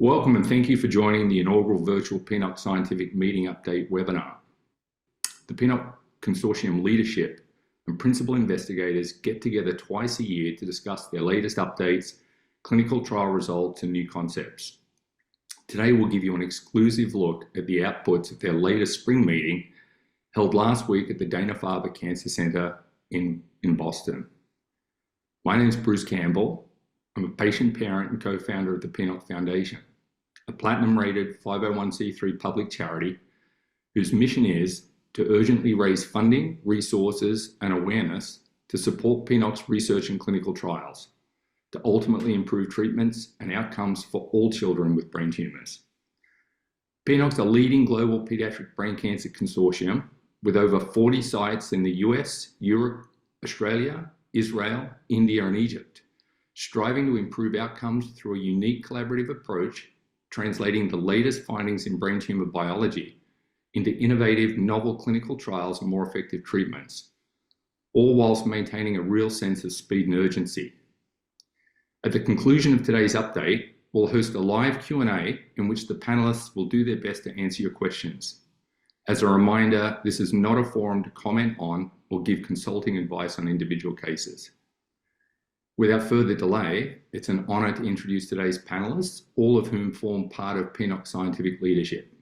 Welcome and thank you for joining the inaugural virtual PNOC Scientific Meeting Update webinar. The PNOC Consortium Leadership and Principal Investigators get together twice a year to discuss their latest updates, clinical trial results and new concepts. Today we'll give you an exclusive look at the outputs of their latest spring meeting held last week at the Dana Faber Cancer Center in Boston. My name is Bruce Campbell. I'm a patient, parent and co-founder of the PNOC Foundation, a platinum-rated 501c3 public charity whose mission is to urgently raise funding, resources and awareness to support PNOC's research and clinical trials, to ultimately improve treatments and outcomes for all children with brain tumors. PNOC's a leading global pediatric brain cancer consortium with over 40 sites in the US, Europe, Australia, Israel, India and Egypt, striving to improve outcomes through a unique collaborative approach, translating the latest findings in brain tumor biology into innovative novel clinical trials and more effective treatments, all whilst maintaining a real sense of speed and urgency. At the conclusion of today's update, we'll host a live Q&A in which the panelists will do their best to answer your questions. As a reminder, this is not a forum to comment on or give consulting advice on individual cases. Without further delay, it's an honor to introduce today's panelists, all of whom form part of PNOC Scientific Leadership.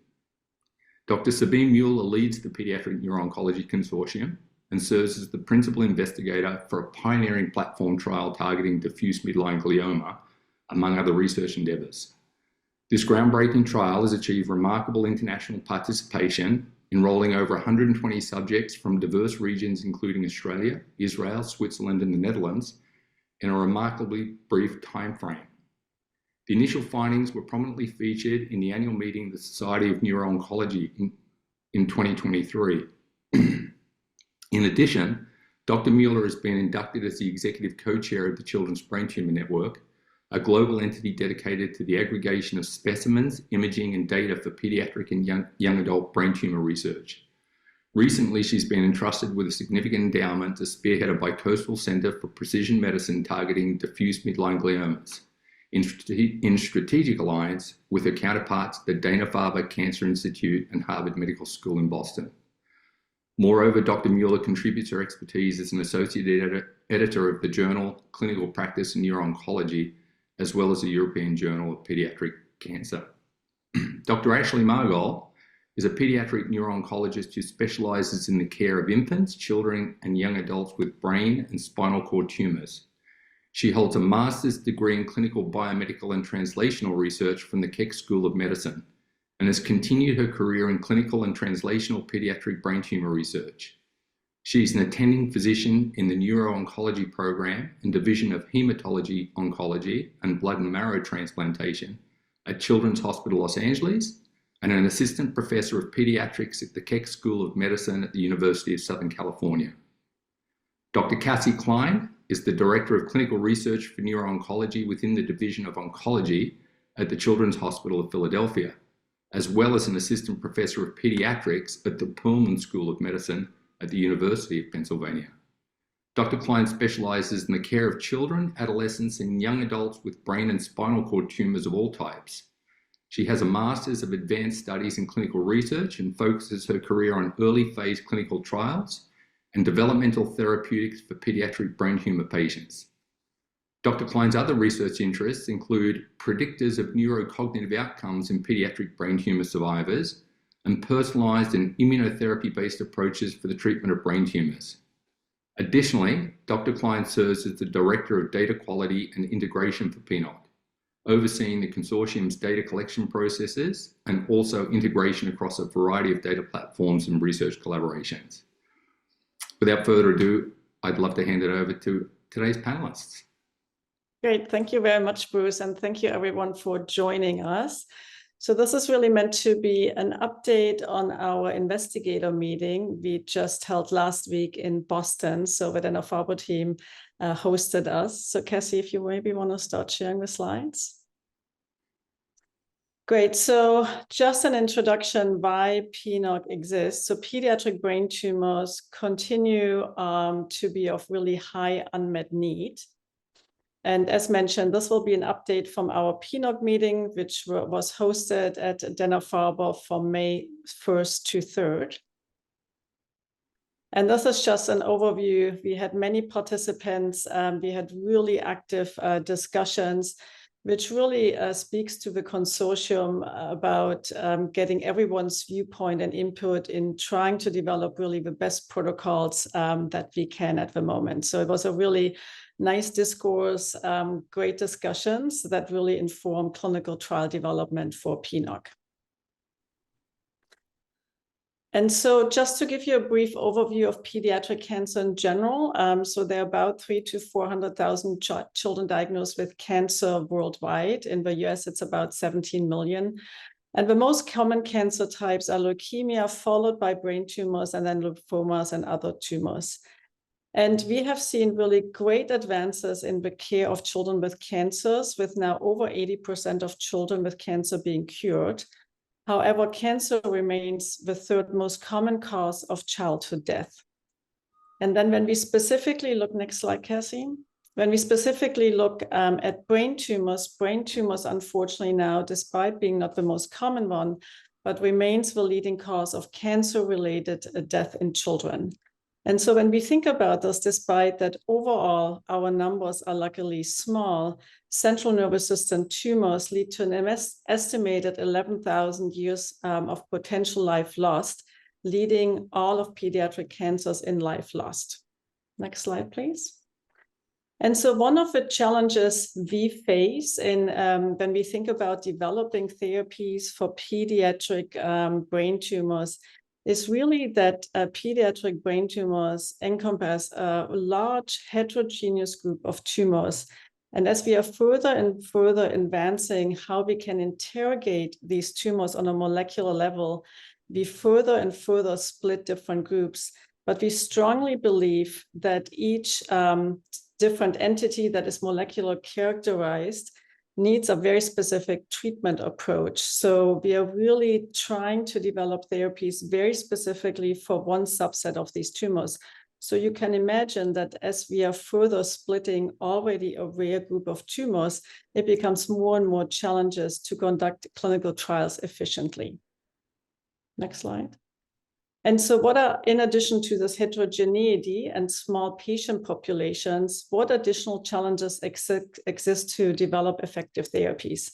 Dr. Sabine Mueller leads the Pediatric Neuro-Oncology Consortium and serves as the principal investigator for a pioneering platform trial targeting diffuse midline glioma, among other research endeavors. This groundbreaking trial has achieved remarkable international participation, enrolling over 120 subjects from diverse regions including Australia, Israel, Switzerland and the Netherlands, in a remarkably brief time frame. The initial findings were prominently featured in the annual meeting of the Society of Neuro-Oncology in 2023. In addition, Dr. Mueller has been inducted as the executive co-chair of the Children's Brain Tumor Network, a global entity dedicated to the aggregation of specimens, imaging and data for pediatric and young adult brain tumor research. Recently, she's been entrusted with a significant endowment to spearhead a bicoastal center for precision medicine targeting diffuse midline gliomas in strategic alliance with her counterparts at the Dana Faber Cancer Institute and Harvard Medical School in Boston. Moreover, Dr. Mueller contributes her expertise as an associate editor of the journal Clinical Practice in Neuro-Oncology, as well as the European Journal of Pediatric Cancer. Dr. Ashley Margol is a pediatric neuro-oncologist who specializes in the care of infants, children, and young adults with brain and spinal cord tumors. She holds a master's degree in clinical biomedical and translational research from the Keck School of Medicine and has continued her career in clinical and translational pediatric brain tumor research. She's an attending physician in the neuro-oncology program and division of hematology oncology and blood and marrow transplantation at Children's Hospital Los Angeles, and an assistant professor of pediatrics at the Keck School of Medicine at the University of Southern California. Dr. Cassie Kline is the Director of Clinical Research for Neuro-Oncology within the Division of Oncology at the Children's Hospital of Philadelphia, as well as an assistant professor of pediatrics at the Pullman School of Medicine at the University of Pennsylvania. Dr. Kline specializes in the care of children, adolescents, and young adults with brain and spinal cord tumors of all types. She has a Master's of Advanced Studies in Clinical Research and focuses her career on early phase clinical trials and developmental therapeutics for pediatric brain tumor patients. Dr. Kline's other research interests include predictors of neurocognitive outcomes in pediatric brain tumor survivors and personalized and immunotherapy-based approaches for the treatment of brain tumors. Additionally, Dr. Kline serves as the Director of Data Quality and Integration for PNOC, overseeing the consortium's data collection processes and also integration across a variety of data platforms and research collaborations. Without further ado, I'd love to hand it over to today's panelists. Great, thank you very much, Bruce, and thank you everyone for joining us. So this is really meant to be an update on our investigator meeting we just held last week in Boston. So the Dana Faber team hosted us. So Cassie, if you maybe want to start sharing the slides. Great, so just an introduction why PNOC exists. So pediatric brain tumors continue to be of really high unmet need. And as mentioned, this will be an update from our PNOC meeting, which was hosted at Dana Faber from May 1st to 3rd. And this is just an overview. We had many participants. We had really active discussions, which really speaks to the consortium about getting everyone's viewpoint and input in trying to develop really the best protocols that we can at the moment. So it was a really nice discourse, great discussions that really inform clinical trial development for PNOC. And so just to give you a brief overview of pediatric cancer in general, so there are about 300,000 to 400,000 children diagnosed with cancer worldwide. In the US, it's about 17 million. And the most common cancer types are leukemia, followed by brain tumors, and then lymphomas and other tumors. And we have seen really great advances in the care of children with cancers, with now over 80% of children with cancer being cured. However, cancer remains the third most common cause of childhood death. And then when we specifically look, next slide, Cassie. When we specifically look at brain tumors, unfortunately now, despite being not the most common one, but remains the leading cause of cancer-related death in children. And so when we think about this, despite that overall our numbers are luckily small, central nervous system tumors lead to an estimated 11,000 years of potential life lost, leading all of pediatric cancers in life lost. Next slide, please. And so one of the challenges we face when we think about developing therapies for pediatric brain tumors is really that pediatric brain tumors encompass a large heterogeneous group of tumors. And as we are further and further advancing how we can interrogate these tumors on a molecular level, we further and further split different groups. But we strongly believe that each different entity that is molecular characterized needs a very specific treatment approach. So we are really trying to develop therapies very specifically for one subset of these tumors. So you can imagine that as we are further splitting already a rare group of tumors, it becomes more and more challenges to conduct clinical trials efficiently. Next slide. And so what are, in addition to this heterogeneity and small patient populations, what additional challenges exist to develop effective therapies?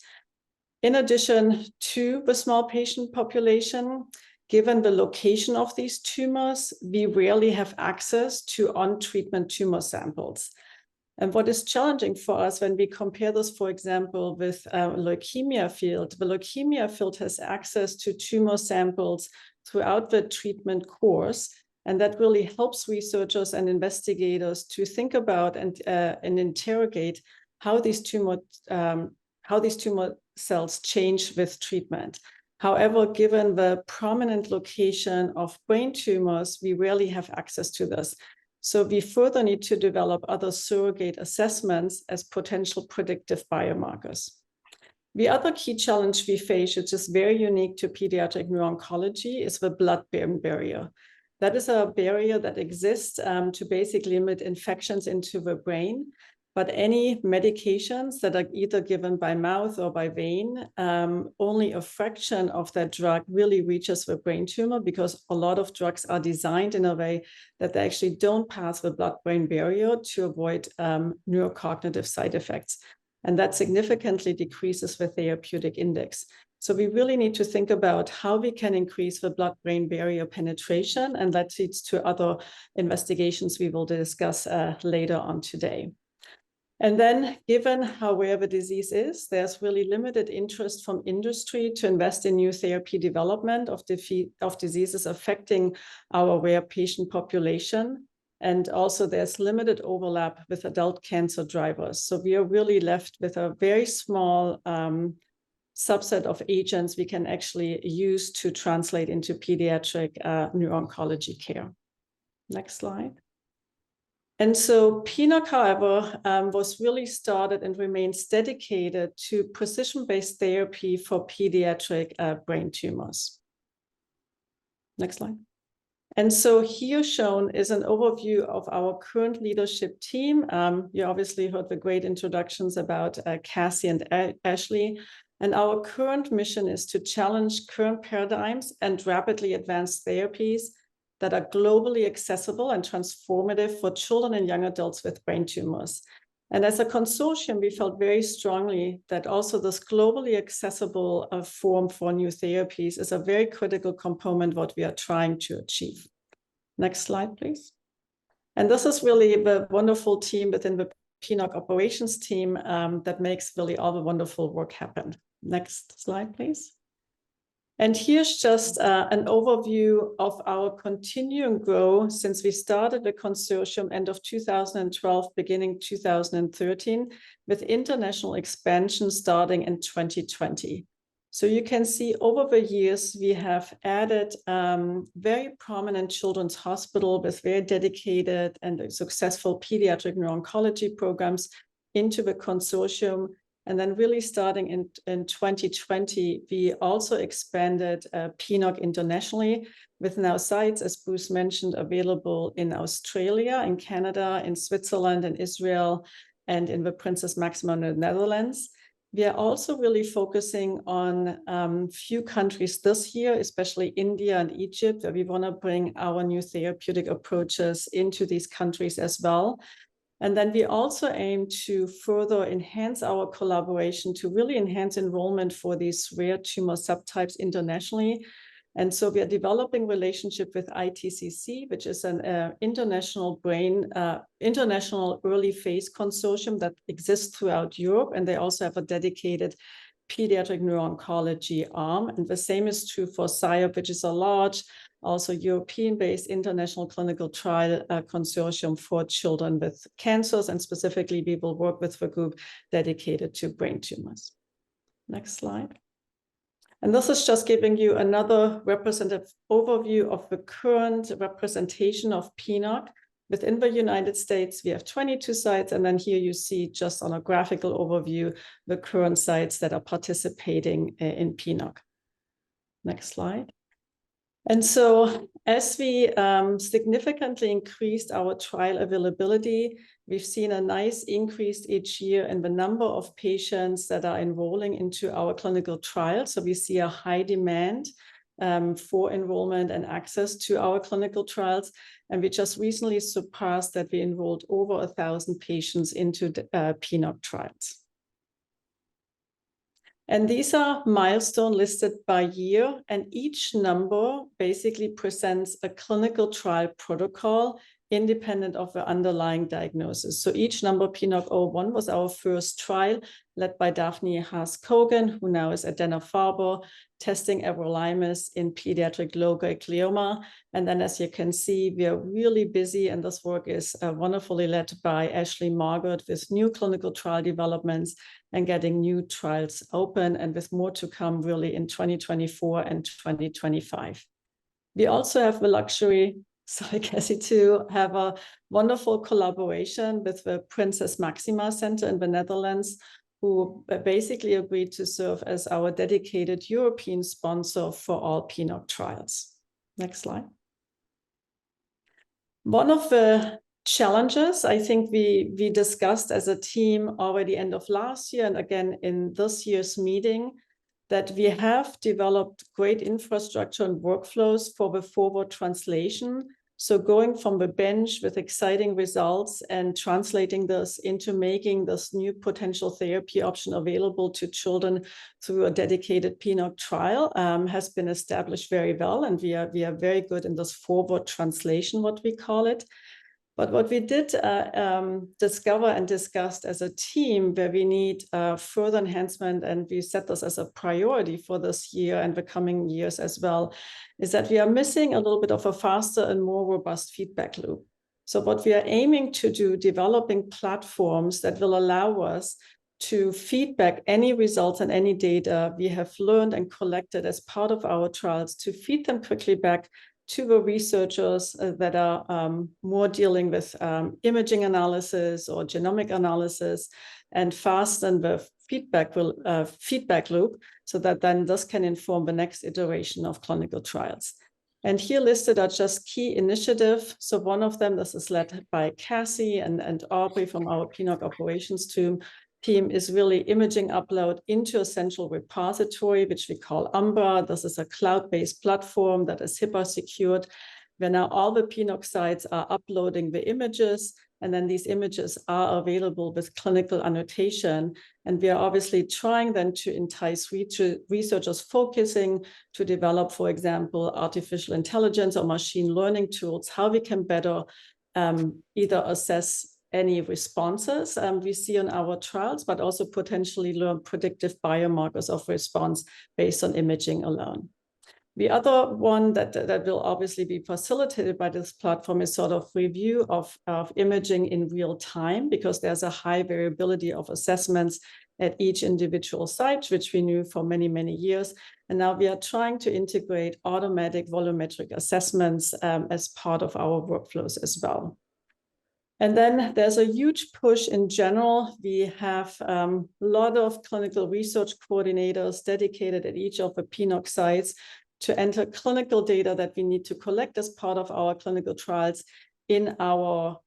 In addition to the small patient population, given the location of these tumors, we rarely have access to on-treatment tumor samples. And what is challenging for us when we compare this, for example, with leukemia field, the leukemia field has access to tumor samples throughout the treatment course. And that really helps researchers and investigators to think about and interrogate how these tumor cells change with treatment. However, given the prominent location of brain tumors, we rarely have access to this. So we further need to develop other surrogate assessments as potential predictive biomarkers. The other key challenge we face, which is very unique to pediatric neuro-oncology, is the blood-brain barrier. That is a barrier that exists to basically limit infections into the brain. But any medications that are either given by mouth or by vein, only a fraction of that drug really reaches the brain tumor, because a lot of drugs are designed in a way that they actually don't pass the blood-brain barrier to avoid neurocognitive side effects. And that significantly decreases the therapeutic index. So we really need to think about how we can increase the blood-brain barrier penetration, and that leads to other investigations we will discuss later on today. And then, given how rare the disease is, there's really limited interest from industry to invest in new therapy development of diseases affecting our rare patient population. And also there's limited overlap with adult cancer drivers. So we are really left with a very small subset of agents we can actually use to translate into pediatric neuro-oncology care. Next slide. And so PNOC, however, was really started and remains dedicated to precision-based therapy for pediatric brain tumors. Next slide. And so here shown is an overview of our current leadership team. You obviously heard the great introductions about Cassie and Ashley. And our current mission is to challenge current paradigms and rapidly advance therapies that are globally accessible and transformative for children and young adults with brain tumors. And as a consortium, we felt very strongly that also this globally accessible form for new therapies is a very critical component what we are trying to achieve. Next slide, please. And this is really the wonderful team within the PNOC operations team that makes really all the wonderful work happen. Next slide, please. And here's just an overview of our continuing growth since we started the consortium end of 2012, beginning 2013, with international expansion starting in 2020. So you can see over the years, we have added very prominent children's hospital with very dedicated and successful pediatric neuro-oncology programs into the consortium. And then really starting in 2020, we also expanded PNOC internationally with now sites, as Bruce mentioned, available in Australia, in Canada, in Switzerland, in Israel, and in the Princess Maxima in the Netherlands. We are also really focusing on few countries this year, especially India and Egypt, where we want to bring our new therapeutic approaches into these countries as well. And then we also aim to further enhance our collaboration to really enhance enrollment for these rare tumor subtypes internationally. And so we are developing relationship with ITCC, which is an international early phase consortium that exists throughout Europe. And they also have a dedicated pediatric neuro-oncology arm. And the same is true for SIOP, which is a large, also European-based international clinical trial consortium for children with cancers. And specifically, we will work with the group dedicated to brain tumors. Next slide. And this is just giving you another representative overview of the current representation of PNOC. Within the United States, we have 22 sites. And then here you see just on a graphical overview, the current sites that are participating in PNOC. Next slide. And so as we significantly increased our trial availability, we've seen a nice increase each year in the number of patients that are enrolling into our clinical trials. So we see a high demand for enrollment and access to our clinical trials. And we just recently surpassed that we enrolled over 1,000 patients into the PNOC trials. And these are milestones listed by year, and each number basically presents a clinical trial protocol independent of the underlying diagnosis. So each number, PNOC 01, was our first trial led by Daphne Haas-Kogan, who now is at Dana Faber, testing everolimus in pediatric low-grade glioma. And then, as you can see, we are really busy, and this work is wonderfully led by Ashley Margol with new clinical trial developments and getting new trials open, and with more to come really in 2024 and 2025. We also have the luxury, sorry, Cassie, to have a wonderful collaboration with the Princess Maxima Center in the Netherlands, who basically agreed to serve as our dedicated European sponsor for all PNOC trials. Next slide. One of the challenges I think we discussed as a team already end of last year and again in this year's meeting, that we have developed great infrastructure and workflows for the forward translation. So going from the bench with exciting results and translating this into making this new potential therapy option available to children through a dedicated PNOC trial has been established very well. And we are very good in this forward translation, what we call it. But what we did discover and discussed as a team where we need further enhancement, and we set this as a priority for this year and the coming years as well, is that we are missing a little bit of a faster and more robust feedback loop. So what we are aiming to do, developing platforms that will allow us to feedback any results and any data we have learned and collected as part of our trials, to feed them quickly back to the researchers that are more dealing with imaging analysis or genomic analysis, and fasten the feedback loop so that then this can inform the next iteration of clinical trials. And here listed are just key initiatives. So one of them, this is led by Cassie and Aubrey from our PNOC operations team is really imaging upload into a central repository, which we call Umbra. This is a cloud-based platform that is HIPAA secured, where now all the PNOC sites are uploading the images, and then these images are available with clinical annotation. And we are obviously trying then to entice researchers focusing to develop, for example, artificial intelligence or machine learning tools, how we can better either assess any responses we see on our trials, but also potentially learn predictive biomarkers of response based on imaging alone. The other one that will obviously be facilitated by this platform is sort of review of imaging in real time, because there's a high variability of assessments at each individual site, which we knew for many, many years. And now we are trying to integrate automatic volumetric assessments as part of our workflows as well. And then there's a huge push in general. We have a lot of clinical research coordinators dedicated at each of the PNOC sites to enter clinical data that we need to collect as part of our clinical trials in our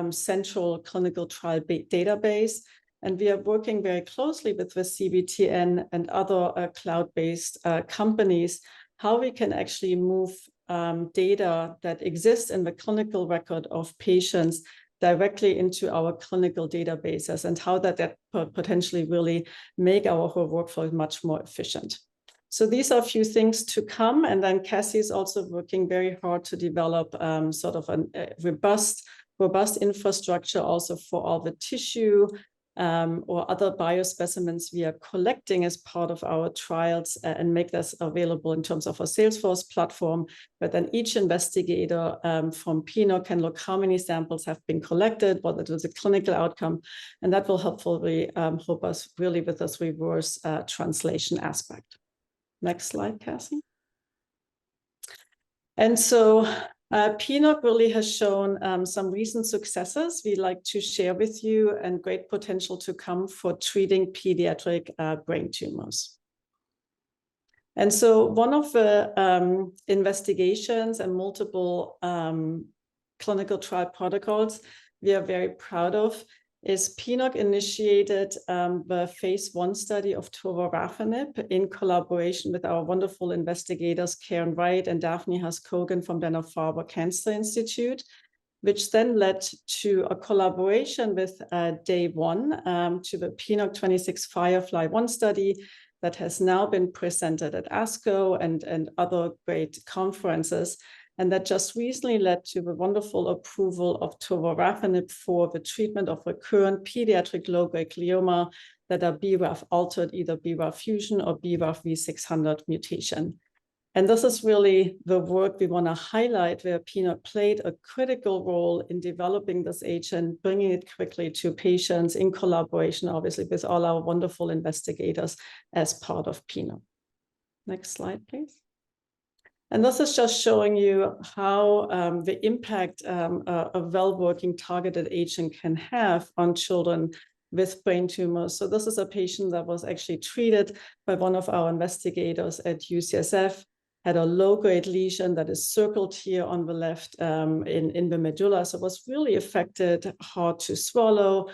central clinical trial database. And we are working very closely with the CBTN and other cloud-based companies, how we can actually move data that exists in the clinical record of patients directly into our clinical databases, and how that potentially really make our whole workflow much more efficient. So these are a few things to come. And then Cassie is also working very hard to develop sort of a robust infrastructure also for all the tissue or other biospecimens we are collecting as part of our trials, and make this available in terms of a Salesforce platform. But then each investigator from PNOC can look how many samples have been collected, what it was a clinical outcome, and that will hopefully help us really with this reverse translation aspect. Next slide, Cassie. And so PNOC really has shown some recent successes we'd like to share with you, and great potential to come for treating pediatric brain tumors. And so one of the investigations and multiple clinical trial protocols we are very proud of is PNOC initiated the phase 1 study of tovorafenib in collaboration with our wonderful investigators, Karen Wright and Daphne Haas-Kogan from Dana Faber Cancer Institute, which then led to a collaboration with Day One to the PNOC 26 Firefly-1 study that has now been presented at ASCO and other great conferences. And that just recently led to the wonderful approval of tovorafenib for the treatment of recurrent pediatric low-grade glioma that are BRAF altered, either BRAF fusion or BRAF V600 mutation. And this is really the work we want to highlight, where PNOC played a critical role in developing this agent, bringing it quickly to patients in collaboration, obviously, with all our wonderful investigators as part of PNOC. Next slide, please. And this is just showing you how the impact a well-working targeted agent can have on children with brain tumors. So this is a patient that was actually treated by one of our investigators at UCSF, had a low-grade lesion that is circled here on the left in the medulla. So it was really affected, hard to swallow,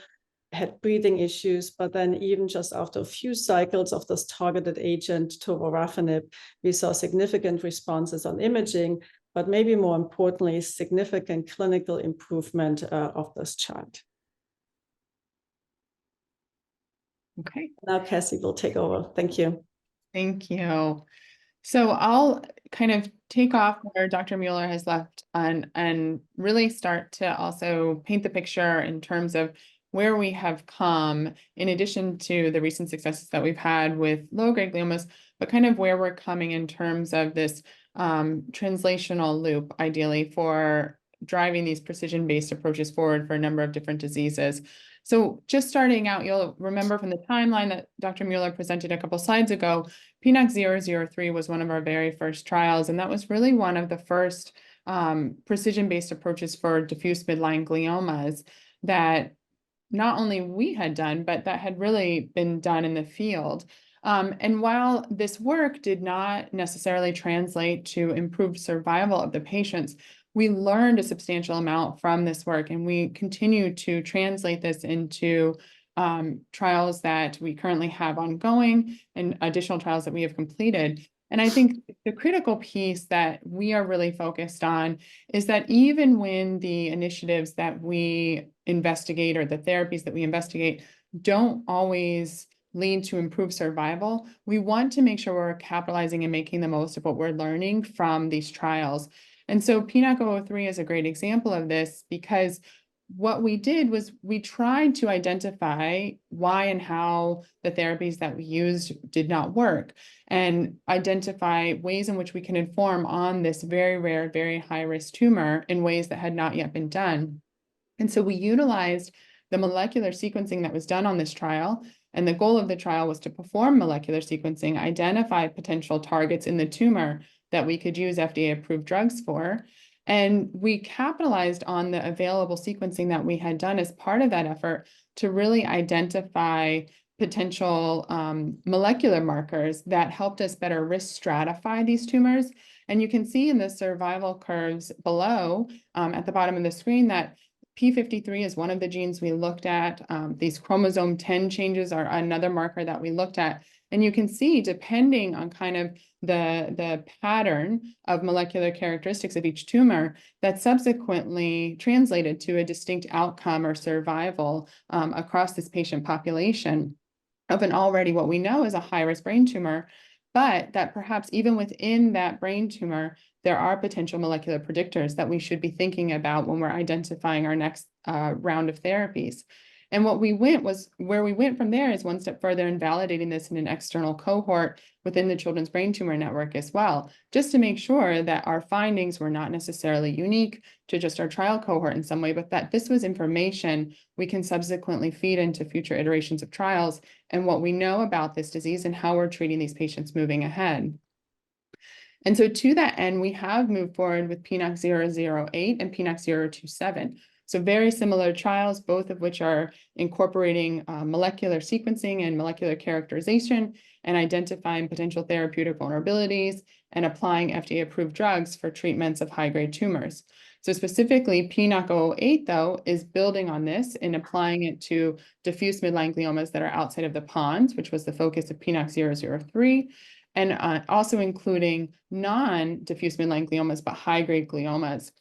had breathing issues, but then even just after a few cycles of this targeted agent, tovorafenib, we saw significant responses on imaging, but maybe more importantly, significant clinical improvement of this child. Okay. Now Cassie will take over. Thank you. Thank you. So I'll kind of take off where Dr. Mueller has left and really start to also paint the picture in terms of where we have come, in addition to the recent successes that we've had with low-grade gliomas, but kind of where we're coming in terms of this translational loop, ideally, for driving these precision-based approaches forward for a number of different diseases. So just starting out, you'll remember from the timeline that Dr. Mueller presented a couple slides ago, PNOC 003 was one of our very first trials, and that was really one of the first precision-based approaches for diffuse midline gliomas that not only we had done, but that had really been done in the field. And while this work did not necessarily translate to improved survival of the patients, we learned a substantial amount from this work, and we continue to translate this into trials that we currently have ongoing and additional trials that we have completed. And I think the critical piece that we are really focused on is that even when the initiatives that we investigate or the therapies that we investigate don't always lead to improved survival, we want to make sure we're capitalizing and making the most of what we're learning from these trials. And so PNOC 003 is a great example of this, because what we did was we tried to identify why and how the therapies that we used did not work, and identify ways in which we can inform on this very rare, very high-risk tumor in ways that had not yet been done. And so we utilized the molecular sequencing that was done on this trial, and the goal of the trial was to perform molecular sequencing, identify potential targets in the tumor that we could use FDA-approved drugs for. And we capitalized on the available sequencing that we had done as part of that effort to really identify potential molecular markers that helped us better risk stratify these tumors. And you can see in the survival curves below at the bottom of the screen that P53 is one of the genes we looked at. These chromosome 10 changes are another marker that we looked at. And you can see, depending on kind of the pattern of molecular characteristics of each tumor, that subsequently translated to a distinct outcome or survival across this patient population of an already what we know is a high-risk brain tumor, but that perhaps even within that brain tumor, there are potential molecular predictors that we should be thinking about when we're identifying our next round of therapies. And where we went from there is one step further in validating this in an external cohort within the Children's Brain Tumor Network as well, just to make sure that our findings were not necessarily unique to just our trial cohort in some way, but that this was information we can subsequently feed into future iterations of trials and what we know about this disease and how we're treating these patients moving ahead. And so to that end, we have moved forward with PNOC 008 and PNOC 027. So very similar trials, both of which are incorporating molecular sequencing and molecular characterization and identifying potential therapeutic vulnerabilities and applying FDA-approved drugs for treatments of high-grade tumors. So specifically, PNOC 008, though, is building on this and applying it to diffuse midline gliomas that are outside of the pons, which was the focus of PNOC 003, and also including non-diffuse midline gliomas, but high-grade gliomas.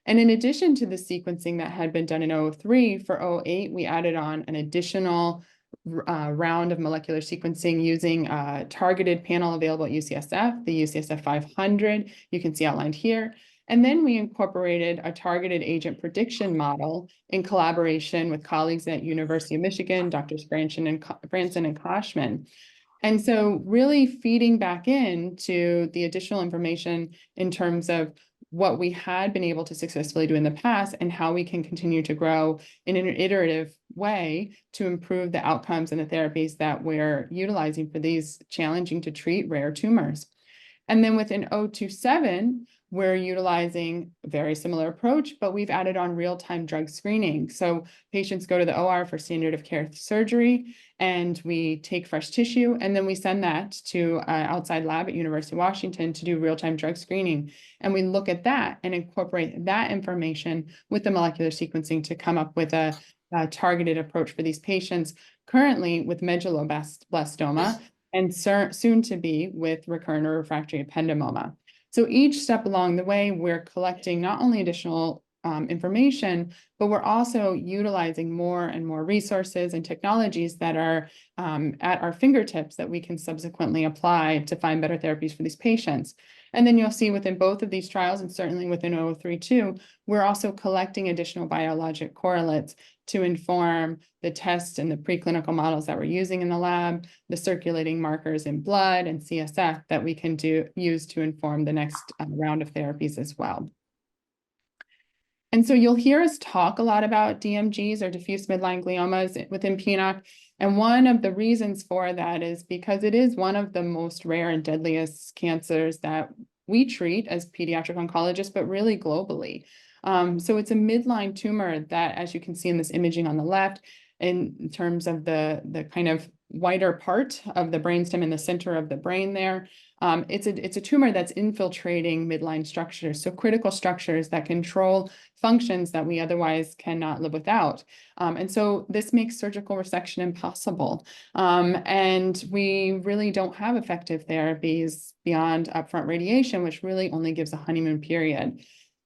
And in addition to the sequencing that had been done in 03, for 08, we added on an additional round of molecular sequencing using a targeted panel available at UCSF, the UCSF 500, you can see outlined here. And then we incorporated a targeted agent prediction model in collaboration with colleagues at University of Michigan, Drs. Branson and Koshman. And so really feeding back into the additional information in terms of what we had been able to successfully do in the past and how we can continue to grow in an iterative way to improve the outcomes and the therapies that we're utilizing for these challenging to treat rare tumors. And then within 027, we're utilizing a very similar approach, but we've added on real-time drug screening. So patients go to the OR for standard of care surgery, and we take fresh tissue, and then we send that to an outside lab at University of Washington to do real-time drug screening. And we look at that and incorporate that information with the molecular sequencing to come up with a targeted approach for these patients, currently with medulloblastoma, and soon to be with recurrent or refractory ependymoma. So each step along the way, we're collecting not only additional information, but we're also utilizing more and more resources and technologies that are at our fingertips that we can subsequently apply to find better therapies for these patients. And then you'll see within both of these trials, and certainly within 032, we're also collecting additional biologic correlates to inform the tests and the preclinical models that we're using in the lab, the circulating markers in blood and CSF that we can use to inform the next round of therapies as well. And so you'll hear us talk a lot about DMGs or diffuse midline gliomas within PNOC. And one of the reasons for that is because it is one of the most rare and deadliest cancers that we treat as pediatric oncologists, but really globally. So it's a midline tumor that, as you can see in this imaging on the left, in terms of the kind of whiter part of the brainstem in the center of the brain there. It's a tumor that's infiltrating midline structures, so critical structures that control functions that we otherwise cannot live without. And so this makes surgical resection impossible. And we really don't have effective therapies beyond upfront radiation, which really only gives a honeymoon period.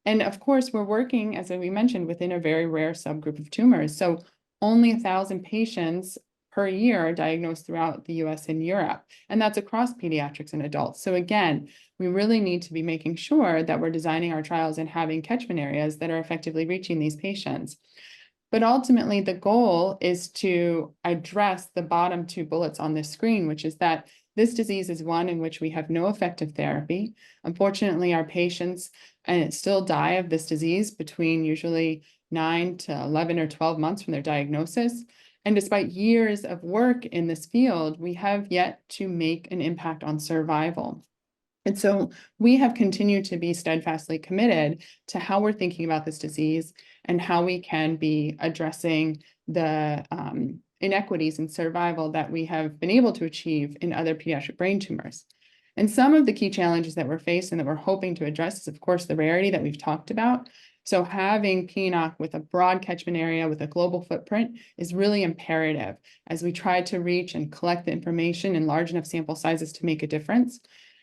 And of course, we're working, as we mentioned, within a very rare subgroup of tumors. So only 1,000 patients per year are diagnosed throughout the US and Europe, and that's across pediatrics and adults. So again, we really need to be making sure that we're designing our trials and having catchment areas that are effectively reaching these patients. But ultimately, the goal is to address the bottom two bullets on this screen, which is that this disease is one in which we have no effective therapy. Unfortunately, our patients still die of this disease between usually 9 to 11 or 12 months from their diagnosis. And despite years of work in this field, we have yet to make an impact on survival. And so we have continued to be steadfastly committed to how we're thinking about this disease and how we can be addressing the inequities in survival that we have been able to achieve in other pediatric brain tumors. And some of the key challenges that we're facing that we're hoping to address is, of course, the rarity that we've talked about. So having PNOC with a broad catchment area with a global footprint is really imperative as we try to reach and collect the information in large enough sample sizes to make a difference.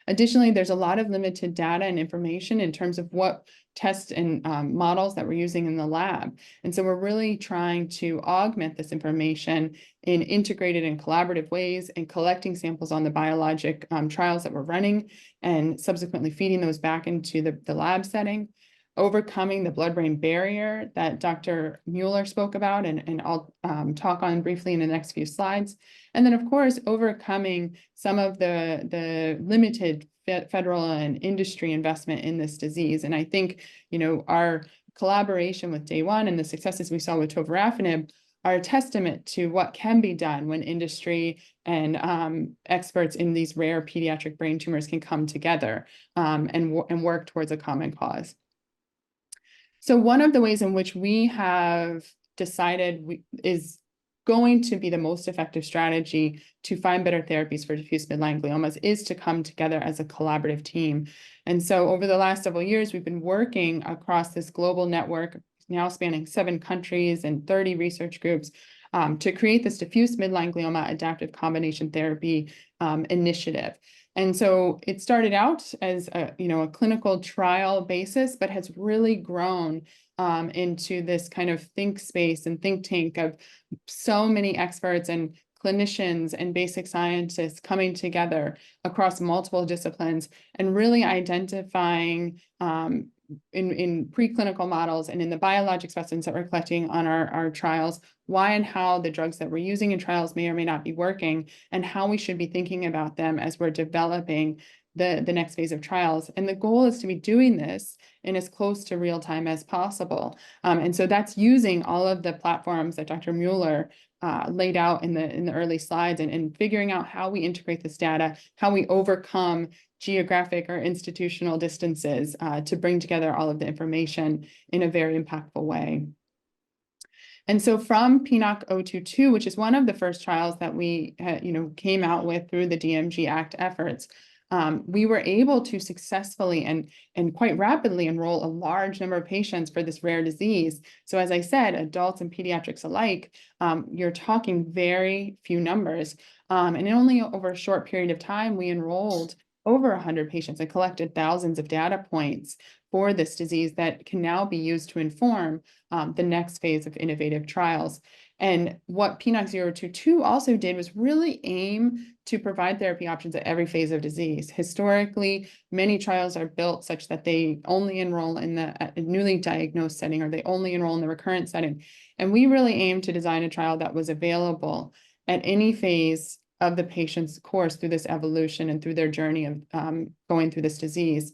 Additionally, there's a lot of limited data and information in terms of what tests and models that we're using in the lab. And so we're really trying to augment this information in integrated and collaborative ways and collecting samples on the biologic trials that we're running and subsequently feeding those back into the lab setting, overcoming the blood-brain barrier that Dr. Mueller spoke about, and I'll talk on briefly in the next few slides. And then, of course, overcoming some of the limited federal and industry investment in this disease. And I think, you know, our collaboration with Day One and the successes we saw with tovorafenib are a testament to what can be done when industry and experts in these rare pediatric brain tumors can come together and work towards a common cause. So one of the ways in which we have decided is going to be the most effective strategy to find better therapies for diffuse midline gliomas is to come together as a collaborative team. And so over the last several years, we've been working across this global network, now spanning 7 countries and 30 research groups, to create this diffuse midline glioma adaptive combination therapy initiative. And so it started out as a clinical trial basis, but has really grown into this kind of think space and think tank of so many experts and clinicians and basic scientists coming together across multiple disciplines and really identifying in preclinical models and in the biologic specimens that we're collecting on our trials, why and how the drugs that we're using in trials may or may not be working, and how we should be thinking about them as we're developing the next phase of trials. And the goal is to be doing this in as close to real time as possible. And so that's using all of the platforms that Dr. Mueller laid out in the early slides and figuring out how we integrate this data, how we overcome geographic or institutional distances to bring together all of the information in a very impactful way. And so from PNOC 022, which is one of the first trials that we came out with through the DMG Act efforts, we were able to successfully and quite rapidly enroll a large number of patients for this rare disease. So as I said, adults and pediatrics alike, you're talking very few numbers. And only over a short period of time, we enrolled over 100 patients and collected thousands of data points for this disease that can now be used to inform the next phase of innovative trials. And what PNOC 022 also did was really aim to provide therapy options at every phase of disease. Historically, many trials are built such that they only enroll in the newly diagnosed setting, or they only enroll in the recurrent setting. And we really aimed to design a trial that was available at any phase of the patient's course through this evolution and through their journey of going through this disease.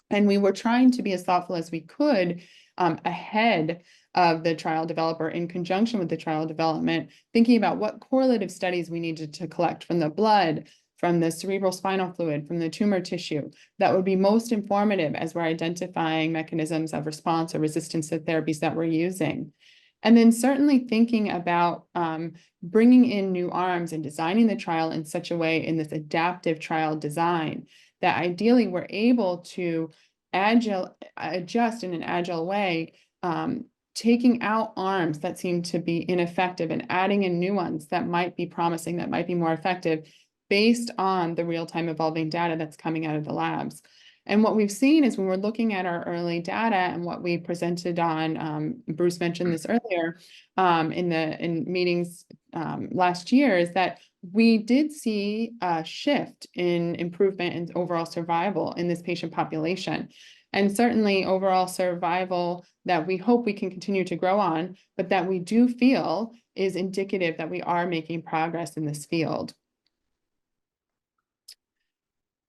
And we were trying to be as thoughtful as we could ahead of the trial developer in conjunction with the trial development, thinking about what correlative studies we needed to collect from the blood, from the cerebral spinal fluid, from the tumor tissue, that would be most informative as we're identifying mechanisms of response or resistance to therapies that we're using. And then certainly thinking about bringing in new arms and designing the trial in such a way, in this adaptive trial design, that ideally we're able to adjust in an agile way, taking out arms that seem to be ineffective and adding in new ones that might be promising, that might be more effective, based on the real-time evolving data that's coming out of the labs. And what we've seen is when we're looking at our early data and what we presented on, Bruce mentioned this earlier, in meetings last year, is that we did see a shift in improvement in overall survival in this patient population. And certainly overall survival that we hope we can continue to grow on, but that we do feel is indicative that we are making progress in this field.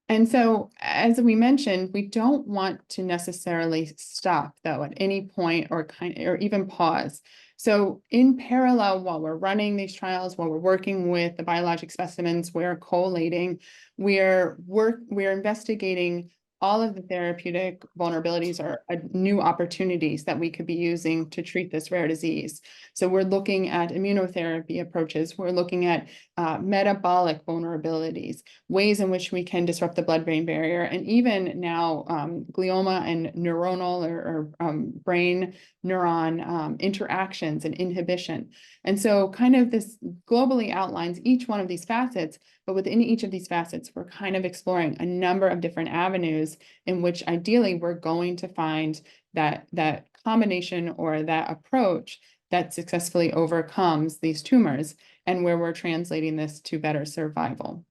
And so, as we mentioned, we don't want to necessarily stop, though, at any point or even pause. So in parallel, while we're running these trials, while we're working with the biologic specimens, we're collating, we're investigating all of the therapeutic vulnerabilities or new opportunities that we could be using to treat this rare disease. So we're looking at immunotherapy approaches, we're looking at metabolic vulnerabilities, ways in which we can disrupt the blood-brain barrier, and even now glioma and neuronal or brain neuron interactions and inhibition. And so kind of this globally outlines each one of these facets, but within each of these facets, we're kind of exploring a number of different avenues in which ideally we're going to find that combination or that approach that successfully overcomes these tumors, and where we're translating this to better survival.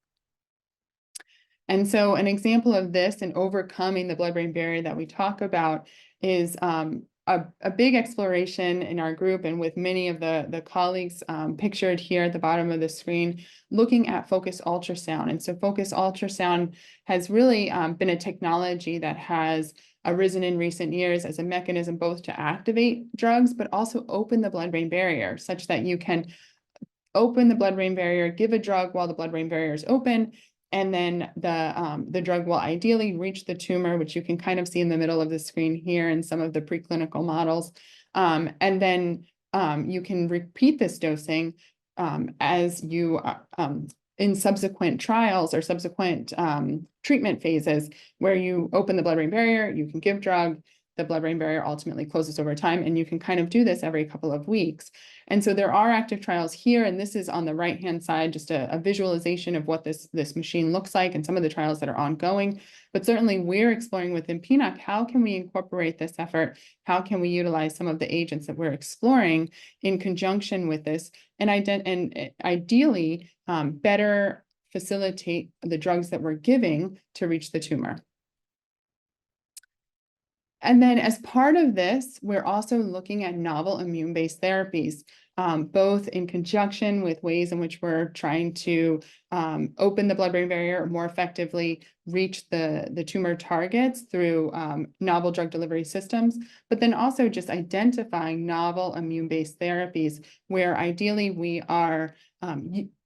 And so an example of this and overcoming the blood-brain barrier that we talk about is a big exploration in our group and with many of the colleagues pictured here at the bottom of the screen, looking at focused ultrasound. And so focused ultrasound has really been a technology that has arisen in recent years as a mechanism both to activate drugs, but also open the blood-brain barrier, such that you can open the blood-brain barrier, give a drug while the blood-brain barrier is open, and then the drug will ideally reach the tumor, which you can kind of see in the middle of the screen here in some of the preclinical models. And then you can repeat this dosing as you in subsequent trials or subsequent treatment phases, where you open the blood-brain barrier, you can give drug, the blood-brain barrier ultimately closes over time, and you can kind of do this every couple of weeks. And so there are active trials here, and this is on the right-hand side, just a visualization of what this machine looks like and some of the trials that are ongoing. But certainly we're exploring within PNOC, how can we incorporate this effort? How can we utilize some of the agents that we're exploring in conjunction with this, and ideally better facilitate the drugs that we're giving to reach the tumor. And then as part of this, we're also looking at novel immune-based therapies, both in conjunction with ways in which we're trying to open the blood-brain barrier, or more effectively reach the tumor targets through novel drug delivery systems, but then also just identifying novel immune-based therapies where ideally we are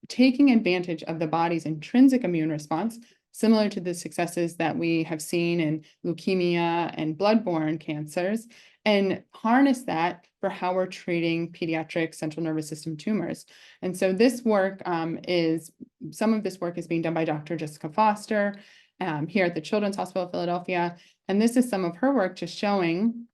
taking advantage of the body's intrinsic immune response, similar to the successes that we have seen in leukemia and blood-borne cancers, and harness that for how we're treating pediatric central nervous system tumors. And so this work some of this work is being done by Dr. Jessica Foster here at the Children's Hospital of Philadelphia. And this is some of her work just showing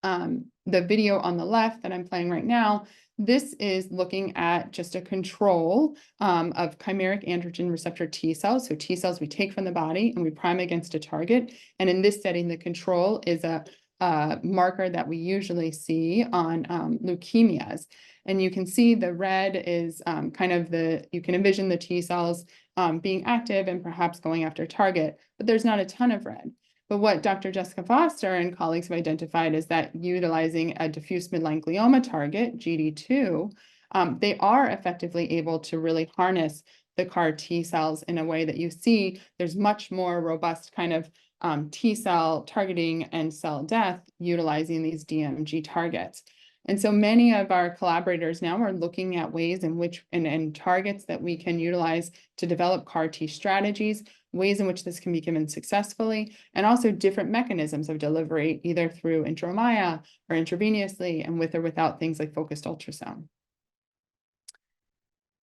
the video on the left that I'm playing right now. This is looking at just a control of chimeric androgen receptor T cells. So T cells we take from the body and we prime against a target. And in this setting, the control is a marker that we usually see on leukemias. And you can see the red is you can envision the T cells being active and perhaps going after target, but there's not a ton of red. But what Dr. Jessica Foster and colleagues have identified is that utilizing a diffuse midline glioma target, GD2, they are effectively able to really harness the CAR T cells in a way that you see there's much more robust kind of T cell targeting and cell death utilizing these DMG targets. And so many of our collaborators now are looking at ways in which and targets that we can utilize to develop CAR T strategies, ways in which this can be given successfully, and also different mechanisms of delivery, either through intraommia or intravenously, and with or without things like focused ultrasound.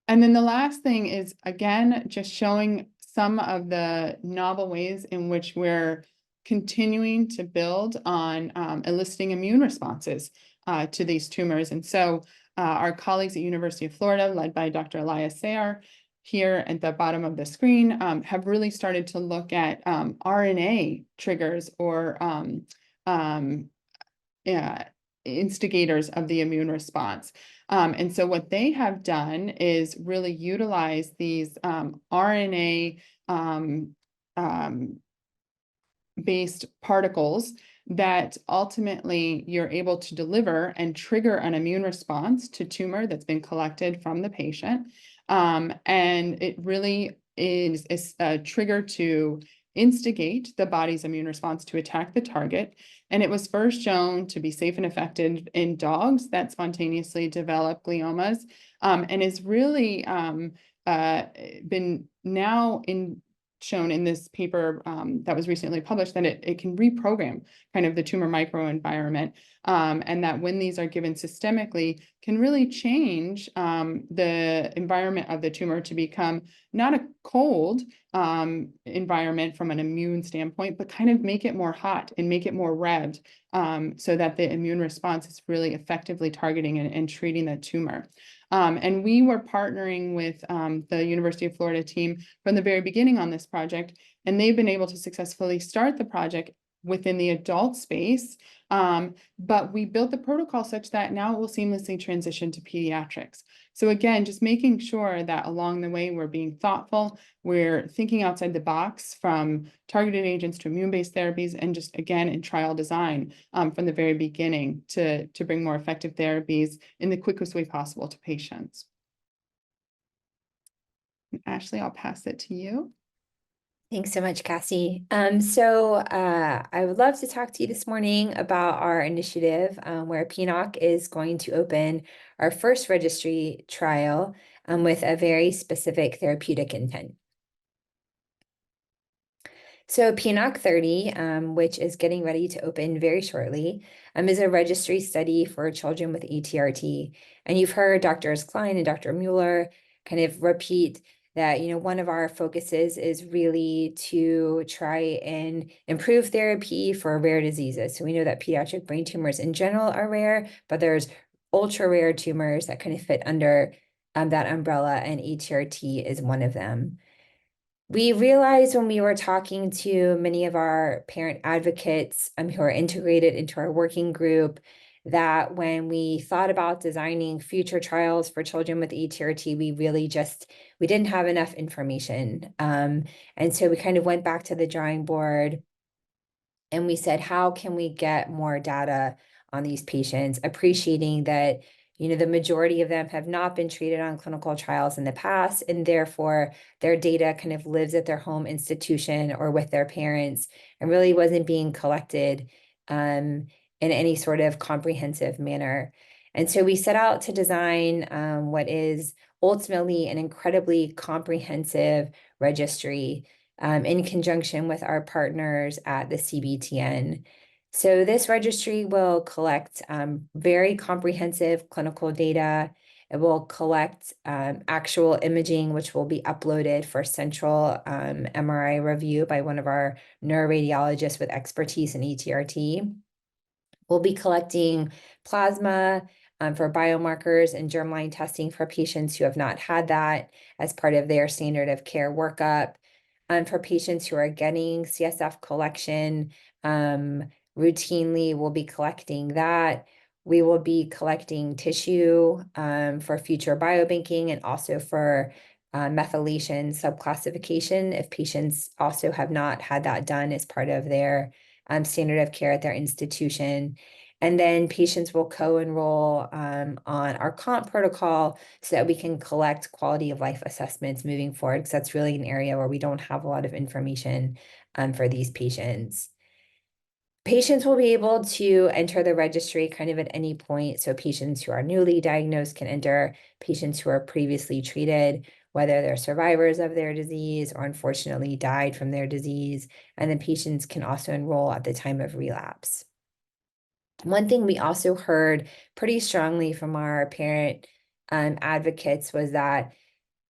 And then the last thing is, again, just showing some of the novel ways in which we're continuing to build on eliciting immune responses to these tumors. And so our colleagues at University of Florida, led by Dr. Elias Sayar, here at the bottom of the screen, have really started to look at RNA triggers or instigators of the immune response. And so what they have done is really utilize these RNA based particles that ultimately you're able to deliver and trigger an immune response to tumor that's been collected from the patient. And it really is a trigger to instigate the body's immune response to attack the target. And it was first shown to be safe and effective in dogs that spontaneously develop gliomas, and is really been now shown in this paper that was recently published that it can reprogram kind of the tumor microenvironment, and that when these are given systemically can really change the environment of the tumor to become not a cold environment from an immune standpoint, but kind of make it more hot and make it more revved, so that the immune response is really effectively targeting and treating the tumor. And we were partnering with the University of Florida team from the very beginning on this project, and they've been able to successfully start the project within the adult space. But we built the protocol such that now it will seamlessly transition to pediatrics. So again, just making sure that along the way, we're being thoughtful, we're thinking outside the box from targeted agents to immune-based therapies, and just again, in trial design from the very beginning to bring more effective therapies in the quickest way possible to patients. And Ashley, I'll pass it to you. Thanks so much, Cassie. I would love to talk to you this morning about our initiative where PNOC is going to open our first registry trial with a very specific therapeutic intent. So PNOC 30, which is getting ready to open very shortly, is a registry study for children with ATRT. And you've heard Drs. Kline and Dr. Mueller kind of repeat that, one of our focuses is really to try and improve therapy for rare diseases. So we know that pediatric brain tumors in general are rare, but there's ultra rare tumors that kind of fit under that umbrella, and ATRT is one of them. We realized when we were talking to many of our parent advocates who are integrated into our working group, that when we thought about designing future trials for children with ATRT, we didn't have enough information. And so we kind of went back to the drawing board and we said, how can we get more data on these patients, appreciating that, the majority of them have not been treated on clinical trials in the past, and therefore their data kind of lives at their home institution or with their parents and really wasn't being collected in any sort of comprehensive manner. And so we set out to design what is ultimately an incredibly comprehensive registry in conjunction with our partners at the CBTN. So this registry will collect very comprehensive clinical data. It will collect actual imaging, which will be uploaded for central MRI review by one of our neuroradiologists with expertise in ATRT. We'll be collecting plasma for biomarkers and germline testing for patients who have not had that as part of their standard of care workup. For patients who are getting CSF collection routinely, we'll be collecting that. We will be collecting tissue for future biobanking and also for methylation subclassification if patients also have not had that done as part of their standard of care at their institution. And then patients will co-enroll on our comp protocol so that we can collect quality of life assessments moving forward, because that's really an area where we don't have a lot of information for these patients. Patients will be able to enter the registry kind of at any point. So patients who are newly diagnosed can enter, patients who are previously treated whether they're survivors of their disease or unfortunately died from their disease. And then patients can also enroll at the time of relapse. One thing we also heard pretty strongly from our parent advocates was that,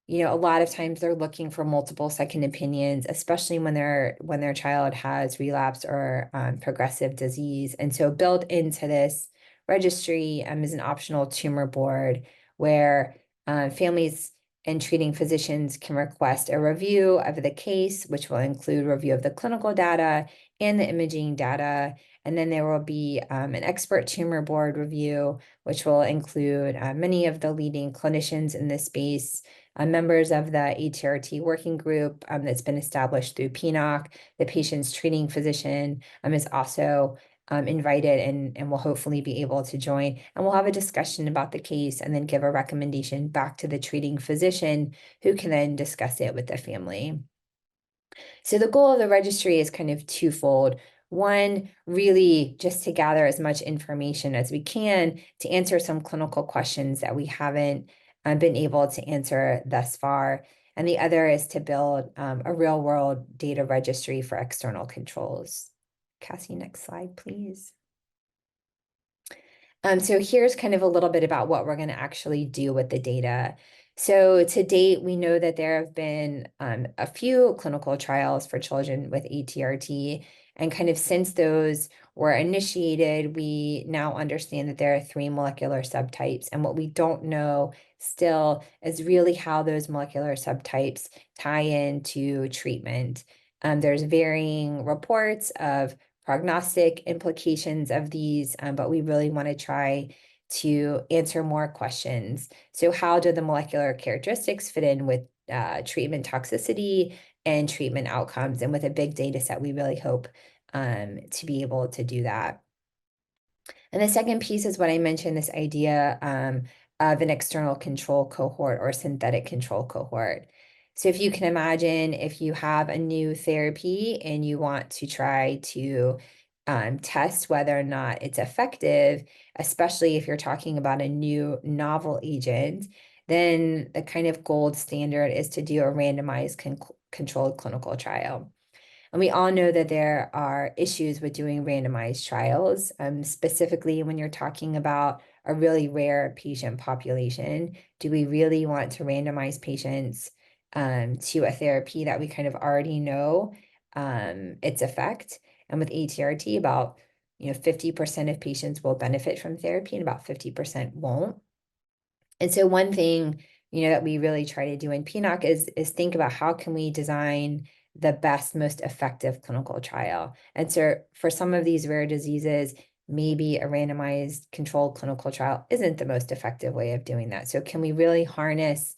you know, a lot of times they're looking for multiple second opinions, especially when their child has relapse or progressive disease. And so built into this registry is an optional tumor board where families and treating physicians can request a review of the case, which will include review of the clinical data and the imaging data. And then there will be an expert tumor board review, which will include many of the leading clinicians in this space, members of the ATRT working group that's been established through PNOC. The patient's treating physician is also invited and will hopefully be able to join. And we'll have a discussion about the case and then give a recommendation back to the treating physician who can then discuss it with the family. So the goal of the registry is kind of twofold. One, really just to gather as much information as we can to answer some clinical questions that we haven't been able to answer thus far. And the other is to build a real world data registry for external controls. Cassie, next slide, please. So here's kind of a little bit about what we're going to actually do with the data. So to date, we know that there have been a few clinical trials for children with ATRT, and kind of since those were initiated, we now understand that there are 3 molecular subtypes. And what we don't know still is really how those molecular subtypes tie into treatment. There's varying reports of prognostic implications of these, but we really want to try to answer more questions. So how do the molecular characteristics fit in with treatment toxicity and treatment outcomes? And with a big data set, we really hope to be able to do that. And the second piece is what I mentioned, this idea of an external control cohort or synthetic control cohort. So if you can imagine, if you have a new therapy and you want to try to test whether or not it's effective, especially if you're talking about a new novel agent, then the kind of gold standard is to do a randomized controlled clinical trial. And we all know that there are issues with doing randomized trials, specifically when you're talking about a really rare patient population. Do we really want to randomize patients to a therapy that we kind of already know its effect? And with ATRT, about 50% of patients will benefit from therapy and about 50% won't. And so one thing that we really try to do in PNOC is think about how can we design the best, most effective clinical trial. And so for some of these rare diseases, maybe a randomized controlled clinical trial isn't the most effective way of doing that. So can we really harness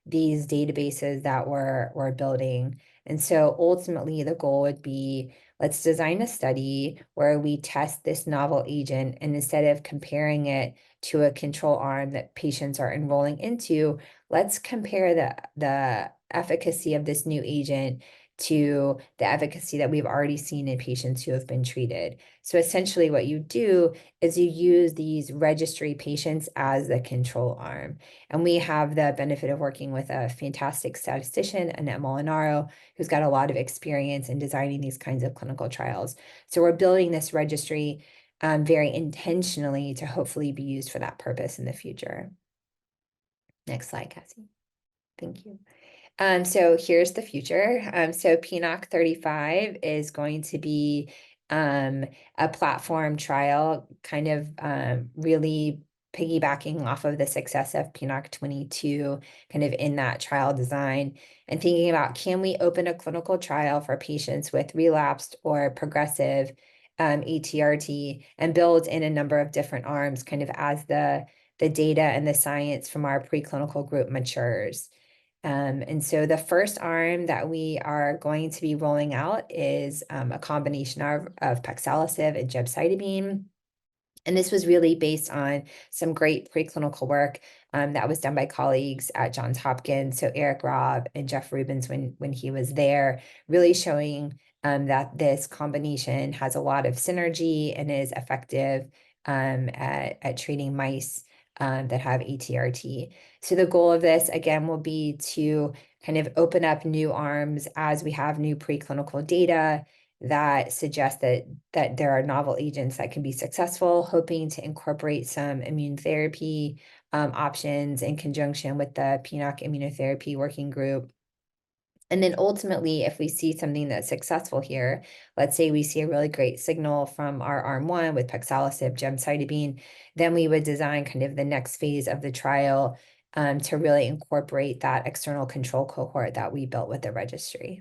these databases that we're building? And so ultimately the goal would be, let's design a study where we test this novel agent, and instead of comparing it to a control arm that patients are enrolling into, let's compare the efficacy of this new agent to the efficacy that we've already seen in patients who have been treated. So essentially what you do is you use these registry patients as the control arm. And we have the benefit of working with a fantastic statistician, Annette Molinaro, who's got a lot of experience in designing these kinds of clinical trials. So we're building this registry very intentionally to hopefully be used for that purpose in the future. Next slide, Cassie. Thank you. So here's the future. So PNOC 35 is going to be a platform trial, kind of really piggybacking off of the success of PNOC 22, kind of in that trial design, and thinking about, can we open a clinical trial for patients with relapsed or progressive ATRT and build in a number of different arms, kind of as the data and the science from our preclinical group matures. And so the first arm that we are going to be rolling out is a combination of paxilosib and gemcitabine. And this was really based on some great preclinical work that was done by colleagues at Johns Hopkins. So Eric Robb and Jeff Rubens, when he was there, really showing that this combination has a lot of synergy and is effective at treating mice that have ATRT. So the goal of this, again, will be to kind of open up new arms as we have new preclinical data that suggest that there are novel agents that can be successful, hoping to incorporate some immune therapy options in conjunction with the PNOC immunotherapy working group. And then ultimately, if we see something that's successful here, let's say we see a really great signal from our arm 1 with pexalosib, gemcitabine, then we would design kind of the next phase of the trial to really incorporate that external control cohort that we built with the registry.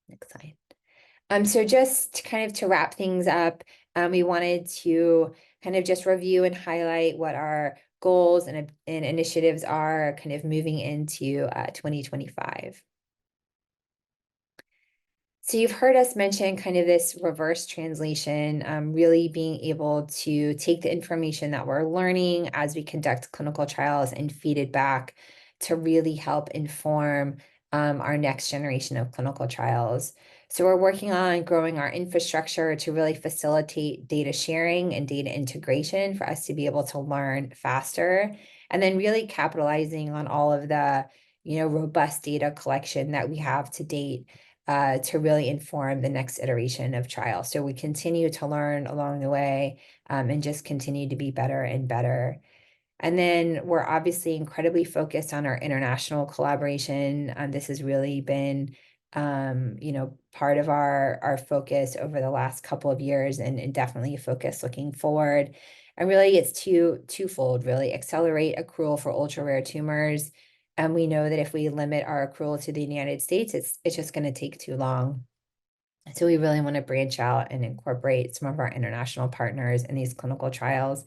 Next slide. So just kind of to wrap things up, we wanted to kind of just review and highlight what our goals and initiatives are kind of moving into 2025. So you've heard us mention kind of this reverse translation, really being able to take the information that we're learning as we conduct clinical trials and feed it back to really help inform our next generation of clinical trials. So we're working on growing our infrastructure to really facilitate data sharing and data integration for us to be able to learn faster, and then really capitalizing on all of the, robust data collection that we have to date to really inform the next iteration of trials. So we continue to learn along the way and just continue to be better and better. And then we're obviously incredibly focused on our international collaboration. This has really been, part of our focus over the last couple of years, and definitely a focus looking forward. And really, it's twofold, really. Accelerate accrual for ultra-rare tumors. And we know that if we limit our accrual to the United States, it's just going to take too long. So we really want to branch out and incorporate some of our international partners in these clinical trials.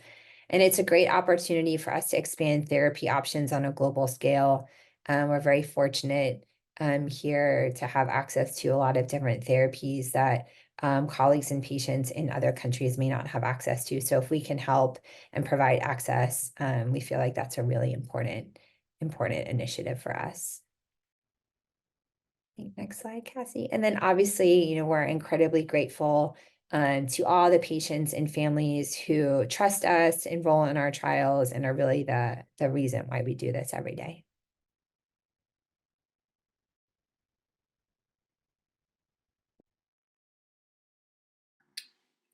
And it's a great opportunity for us to expand therapy options on a global scale. We're very fortunate here to have access to a lot of different therapies that colleagues and patients in other countries may not have access to. So if we can help and provide access, we feel like that's a really important initiative for us. Next slide, Cassie. And then obviously, we're incredibly grateful to all the patients and families who trust us, enroll in our trials, and are really the reason why we do this every day.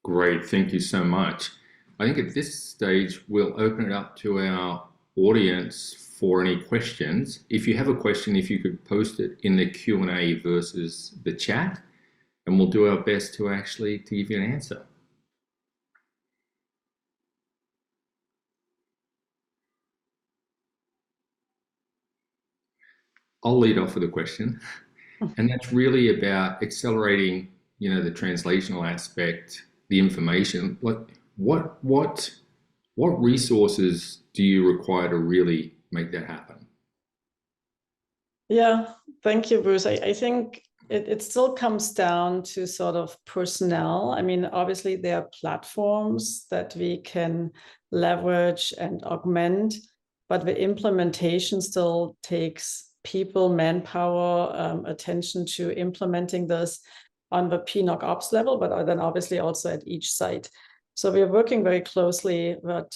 Great, thank you so much. I think at this stage, we'll open it up to our audience for any questions. If you have a question, if you could post it in the Q&A versus the chat, and we'll do our best to give you an answer. I'll lead off with a question, and that's really about accelerating, the translational aspect, the information. What resources do you require to really make that happen? Yeah, thank you, Bruce. I think it still comes down to sort of personnel. I mean, obviously there are platforms that we can leverage and augment, but the implementation still takes people, manpower, attention to implementing this on the PNOC ops level, but then obviously also at each site. So we are working very closely, but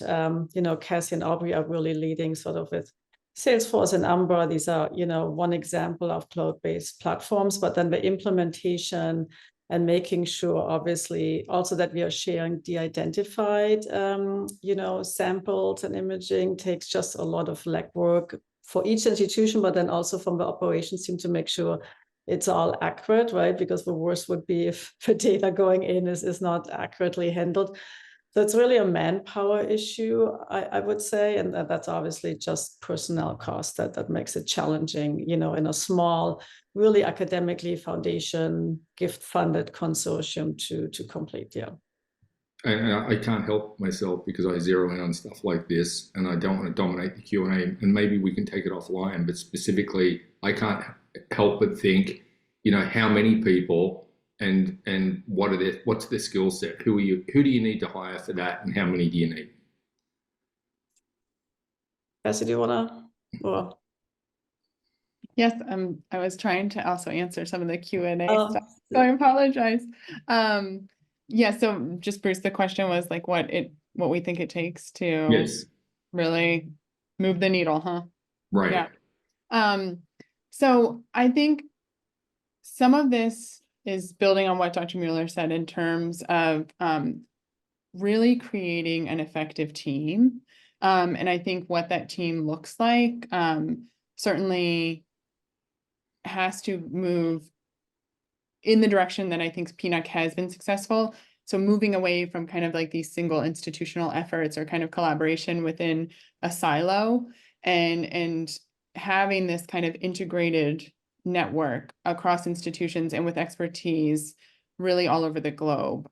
Cassie and Aubrey are really leading sort of with Salesforce and Umbra. These are, one example of cloud-based platforms, but then the implementation and making sure, obviously, also that we are sharing de-identified, samples and imaging takes just a lot of legwork for each institution, but then also from the operations team to make sure it's all accurate, right? Because the worst would be if the data going in is not accurately handled. So it's really a manpower issue, I would say, and that's obviously just personnel cost that makes it challenging, in a small, really academically foundation, gift-funded consortium to complete, yeah. And I can't help myself because I zero in on stuff like this, and I don't want to dominate the Q&A, and maybe we can take it offline, but specifically, I can't help but think, how many people and what's their skill set? Who do you need to hire for that, and how many do you need? Cassie, do you wanna? Or... Yes, I was trying to also answer some of the Q&A stuff, so yeah. I apologize. Yeah, so just Bruce, the question was like what it what we think it takes to Yes. really move the needle, huh? Right. Yeah. So I think some of this is building on what Dr. Mueller said in terms of really creating an effective team. And I think what that team looks like certainly has to move in the direction that I think PNOC has been successful. So moving away from kind of like these single institutional efforts or kind of collaboration within a silo and having this kind of integrated network across institutions and with expertise really all over the globe.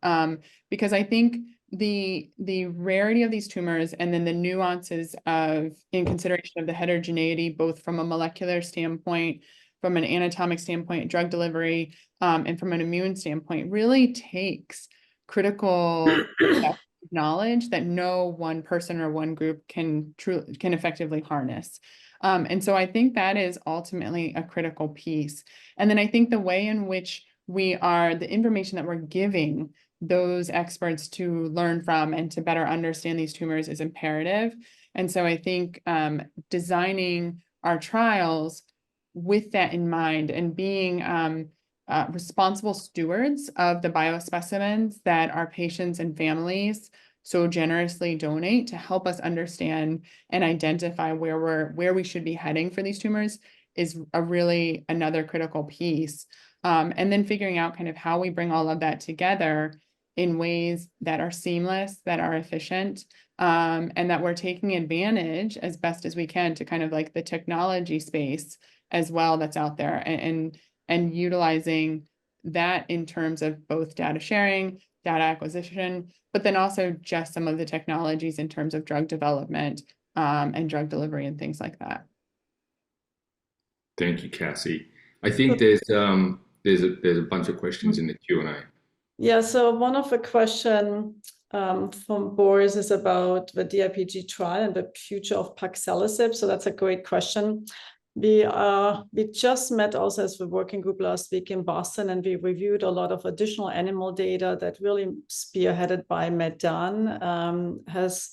Because I think the rarity of these tumors and then the nuances of, in consideration of the heterogeneity, both from a molecular standpoint, from an anatomic standpoint, drug delivery, and from an immune standpoint, really takes critical knowledge that no one person or one group can effectively harness. And so I think that is ultimately a critical piece. And then I think the way in which the information that we're giving those experts to learn from and to better understand these tumors is imperative. And so I think designing our trials with that in mind and being responsible stewards of the biospecimens that our patients and families so generously donate to help us understand and identify where we should be heading for these tumors is another critical piece. And then figuring out kind of how we bring all of that together in ways that are seamless, that are efficient, and that we're taking advantage as best as we can to kind of like the technology space as well that's out there and utilizing that in terms of both data sharing, data acquisition, but then also just some of the technologies in terms of drug development and drug delivery and things like that. Thank you, Cassie. I think there's a bunch of questions in the Q&A. Yeah, so one of the question from Boris is about the DIPG trial and the future of paxilosib. So that's a great question. We just met also as the working group last week in Boston, and we reviewed a lot of additional animal data that really spearheaded by Matt Dunn has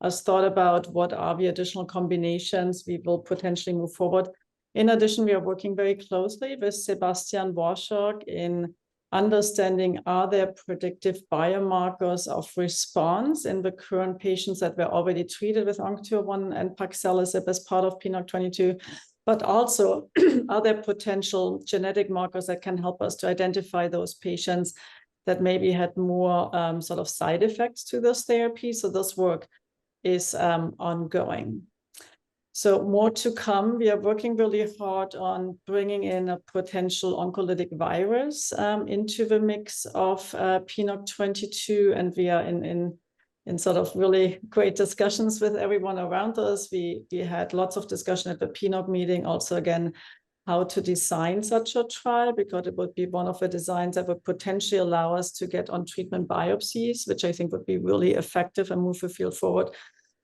thought about what are the additional combinations we will potentially move forward. In addition, we are working very closely with Sebastian Warschok in understanding, are there predictive biomarkers of response in the current patients that were already treated with ONC201 and paxilosib as part of PNOC 22? But also, are there potential genetic markers that can help us to identify those patients that maybe had more sort of side effects to this therapy? So this work is ongoing. So more to come. We are working really hard on bringing in a potential oncolytic virus into the mix of PNOC 22, and we are in sort of really great discussions with everyone around us. We had lots of discussion at the PNOC meeting, also again, how to design such a trial, because it would be one of the designs that would potentially allow us to get on treatment biopsies, which I think would be really effective and move the field forward.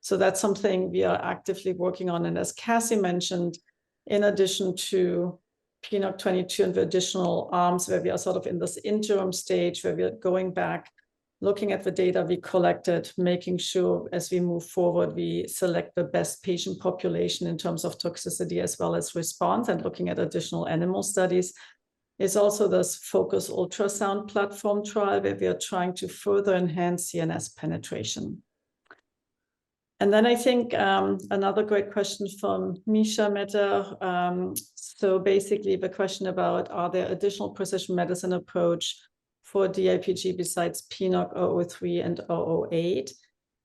So that's something we are actively working on. And as Cassie mentioned, in addition to PNOC 22 and the additional arms where we are sort of in this interim stage where we are going back, looking at the data we collected, making sure as we move forward, we select the best patient population in terms of toxicity as well as response, and looking at additional animal studies. Is also this focus ultrasound platform trial where we are trying to further enhance CNS penetration. And then I think another great question from Misha Mehta. So basically the question about, are there additional precision medicine approach for DIPG besides PNOC 003 and 008?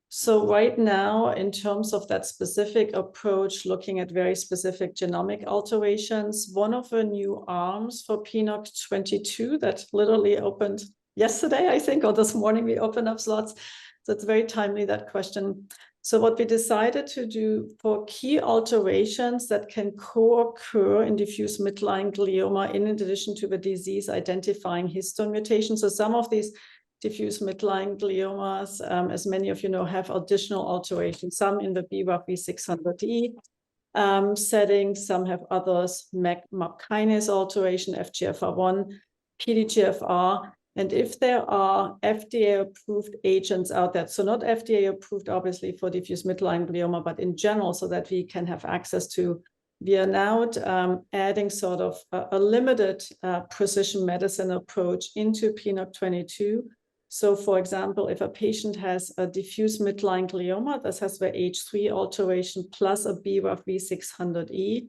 So right now, in terms of that specific approach, looking at very specific genomic alterations, one of the new arms for PNOC 22 that literally opened yesterday, I think, or this morning we opened up slots. So it's very timely, that question. So what we decided to do for key alterations that can co-occur in diffuse midline glioma, in addition to the disease identifying histone mutations. So some of these diffuse midline gliomas, as many of you know, have additional alterations, some in the BRAF V600E setting, some have others, MAP kinase alteration, FGFR1, PDGFR, And if there are FDA-approved agents out there, so not FDA-approved, obviously, for diffuse midline glioma, but in general, so that we can have access to, we are now adding sort of a limited precision medicine approach into PNOC 22. So, for example, if a patient has a diffuse midline glioma, this has the H3 alteration plus a BRAF V600E,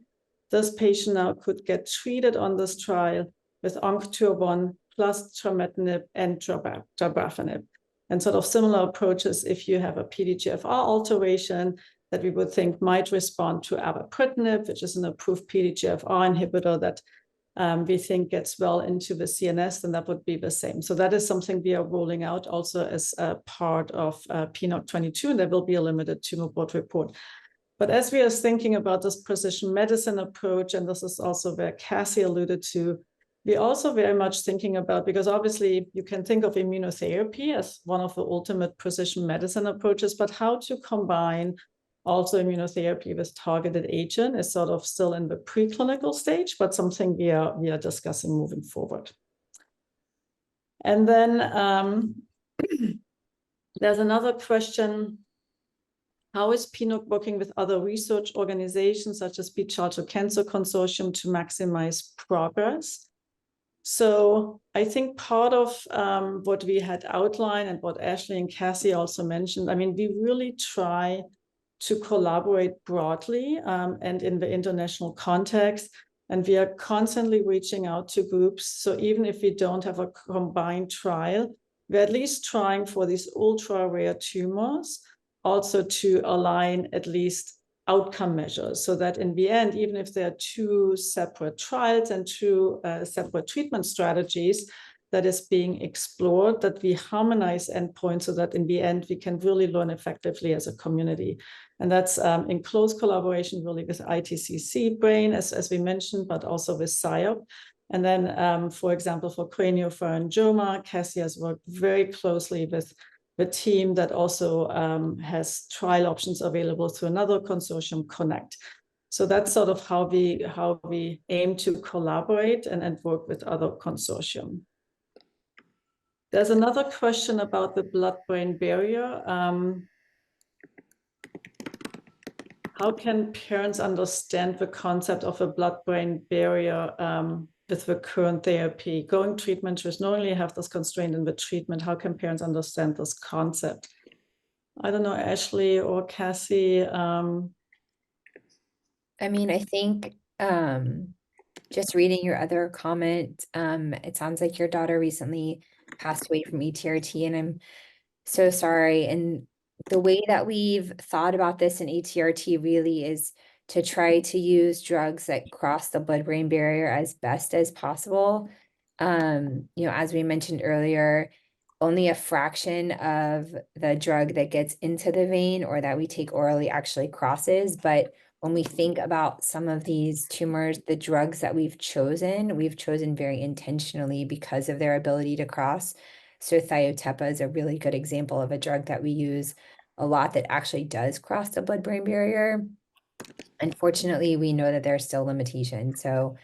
this patient now could get treated on this trial with ONC201 plus trametinib and dabrafenib. And sort of similar approaches if you have a PDGFR alteration that we would think might respond to avapritinib, which is an approved PDGFR inhibitor that we think gets well into the CNS, then that would be the same. So that is something we are rolling out also as a part of PNOC 22, and there will be a limited tumor board report. But as we are thinking about this precision medicine approach, and this is also where Cassie alluded to, we're also very much thinking about, because obviously you can think of immunotherapy as one of the ultimate precision medicine approaches, but how to combine also immunotherapy with targeted agent is sort of still in the preclinical stage, but something we are discussing moving forward. And then there's another question. How is PNOC working with other research organizations such as Beat-Charlton Cancer Consortium to maximize progress? So I think part of what we had outlined and what Ashley and Cassie also mentioned, I mean, we really try to collaborate broadly and in the international context. And we are constantly reaching out to groups. So even if we don't have a combined trial, we're at least trying for these ultra-rare tumors also to align at least outcome measures, so that in the end, even if there are two separate trials and two separate treatment strategies that is being explored, that we harmonize endpoints so that in the end, we can really learn effectively as a community. And that's in close collaboration really with ITCC Brain, as we mentioned, but also with SIOP. And then, for example, for craniopharyngioma, Cassie has worked very closely with the team that also has trial options available through another consortium, Connect. So that's sort of how we aim to collaborate and work with other consortium. There's another question about the blood-brain barrier. How can parents understand the concept of a blood-brain barrier with the current therapy? Going treatment should not only have this constraint in the treatment. How can parents understand this concept? I don't know, Ashley or Cassie. I mean, I think just reading your other comment, it sounds like your daughter recently passed away from ETRT, and I'm so sorry. And the way that we've thought about this in ETRT really is to try to use drugs that cross the blood-brain barrier as best as possible. You know, as we mentioned earlier, only a fraction of the drug that gets into the vein or that we take orally actually crosses. But when we think about some of these tumors, the drugs that we've chosen very intentionally because of their ability to cross. So thiotepa is a really good example of a drug that we use a lot that actually does cross the blood-brain barrier. Unfortunately, we know that there are still limitations. So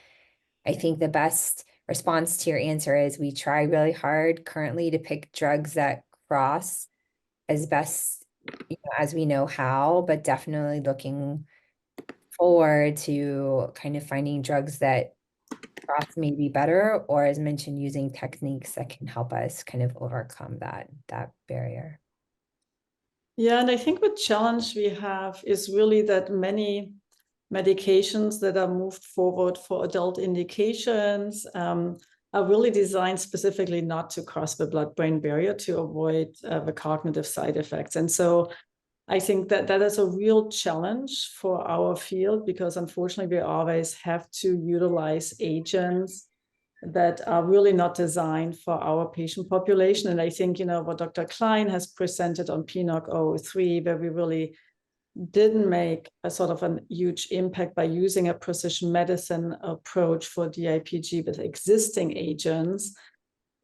I think the best response to your answer is we try really hard currently to pick drugs that cross as best as we know how, but definitely looking forward to kind of finding drugs that cross may be better, or as mentioned, using techniques that can help us kind of overcome that barrier. Yeah, and I think the challenge we have is really that many medications that are moved forward for adult indications are really designed specifically not to cross the blood-brain barrier to avoid the cognitive side effects. And so I think that is a real challenge for our field, because unfortunately we always have to utilize agents that are really not designed for our patient population. And I think, you know, what Dr. Kline has presented on PNOC 003, where we really didn't make a sort of a huge impact by using a precision medicine approach for DIPG with existing agents.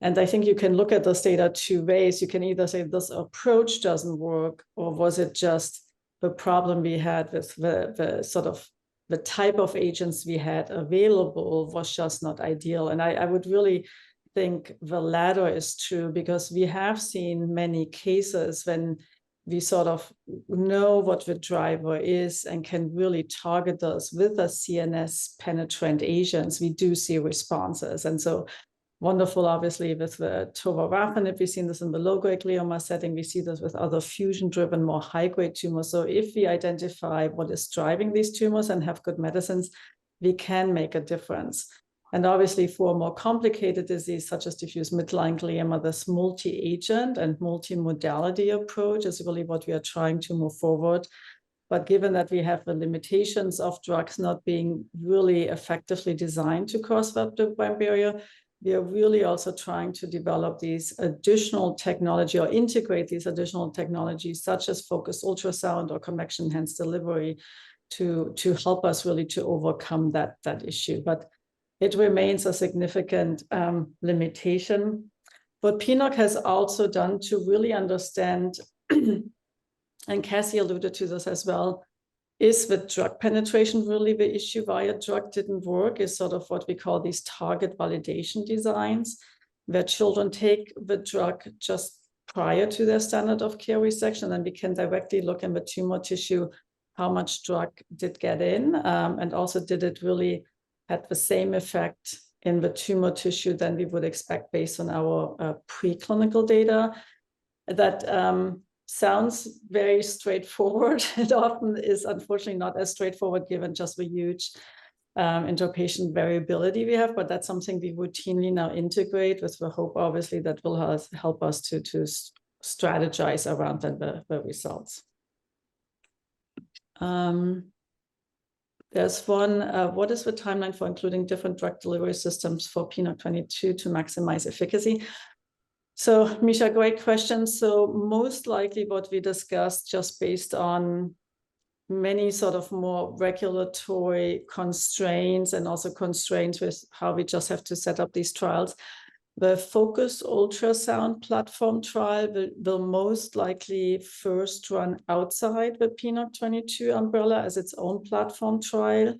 And I think you can look at this data two ways. You can either say this approach doesn't work, or was it just the problem we had with the sort of the type of agents we had available was just not ideal. And I would really think the latter is true, because we have seen many cases when we sort of know what the driver is and can really target those with the CNS penetrant agents. We do see responses. And so wonderful, obviously, with the tovorafenib, we've seen this in the low-grade glioma setting. We see this with other fusion-driven, more high-grade tumors. So if we identify what is driving these tumors and have good medicines, we can make a difference. And obviously, for a more complicated disease, such as diffuse midline glioma, this multi-agent and multi-modality approach is really what we are trying to move forward. But given that we have the limitations of drugs not being really effectively designed to cross the blood-brain barrier, we are really also trying to develop these additional technology or integrate these additional technologies, such as focused ultrasound or convection-enhanced delivery, to help us really to overcome that issue. But it remains a significant limitation. What PNOC has also done to really understand, and Cassie alluded to this as well, is with drug penetration really the issue? Why a drug didn't work is sort of what we call these target validation designs, where children take the drug just prior to their standard of care resection, and we can directly look in the tumor tissue how much drug did get in, and also did it really had the same effect in the tumor tissue than we would expect based on our preclinical data. That sounds very straightforward. It often is unfortunately not as straightforward given just the huge interpatient variability we have, but that's something we routinely now integrate with the hope, obviously, that will help us to strategize around the results. There's one, what is the timeline for including different drug delivery systems for PNOC22 to maximize efficacy? So, Misha, great question. So most likely what we discussed, just based on many sort of more regulatory constraints and also constraints with how we just have to set up these trials, the focused ultrasound platform trial will most likely first run outside the PNOC22 umbrella as its own platform trial.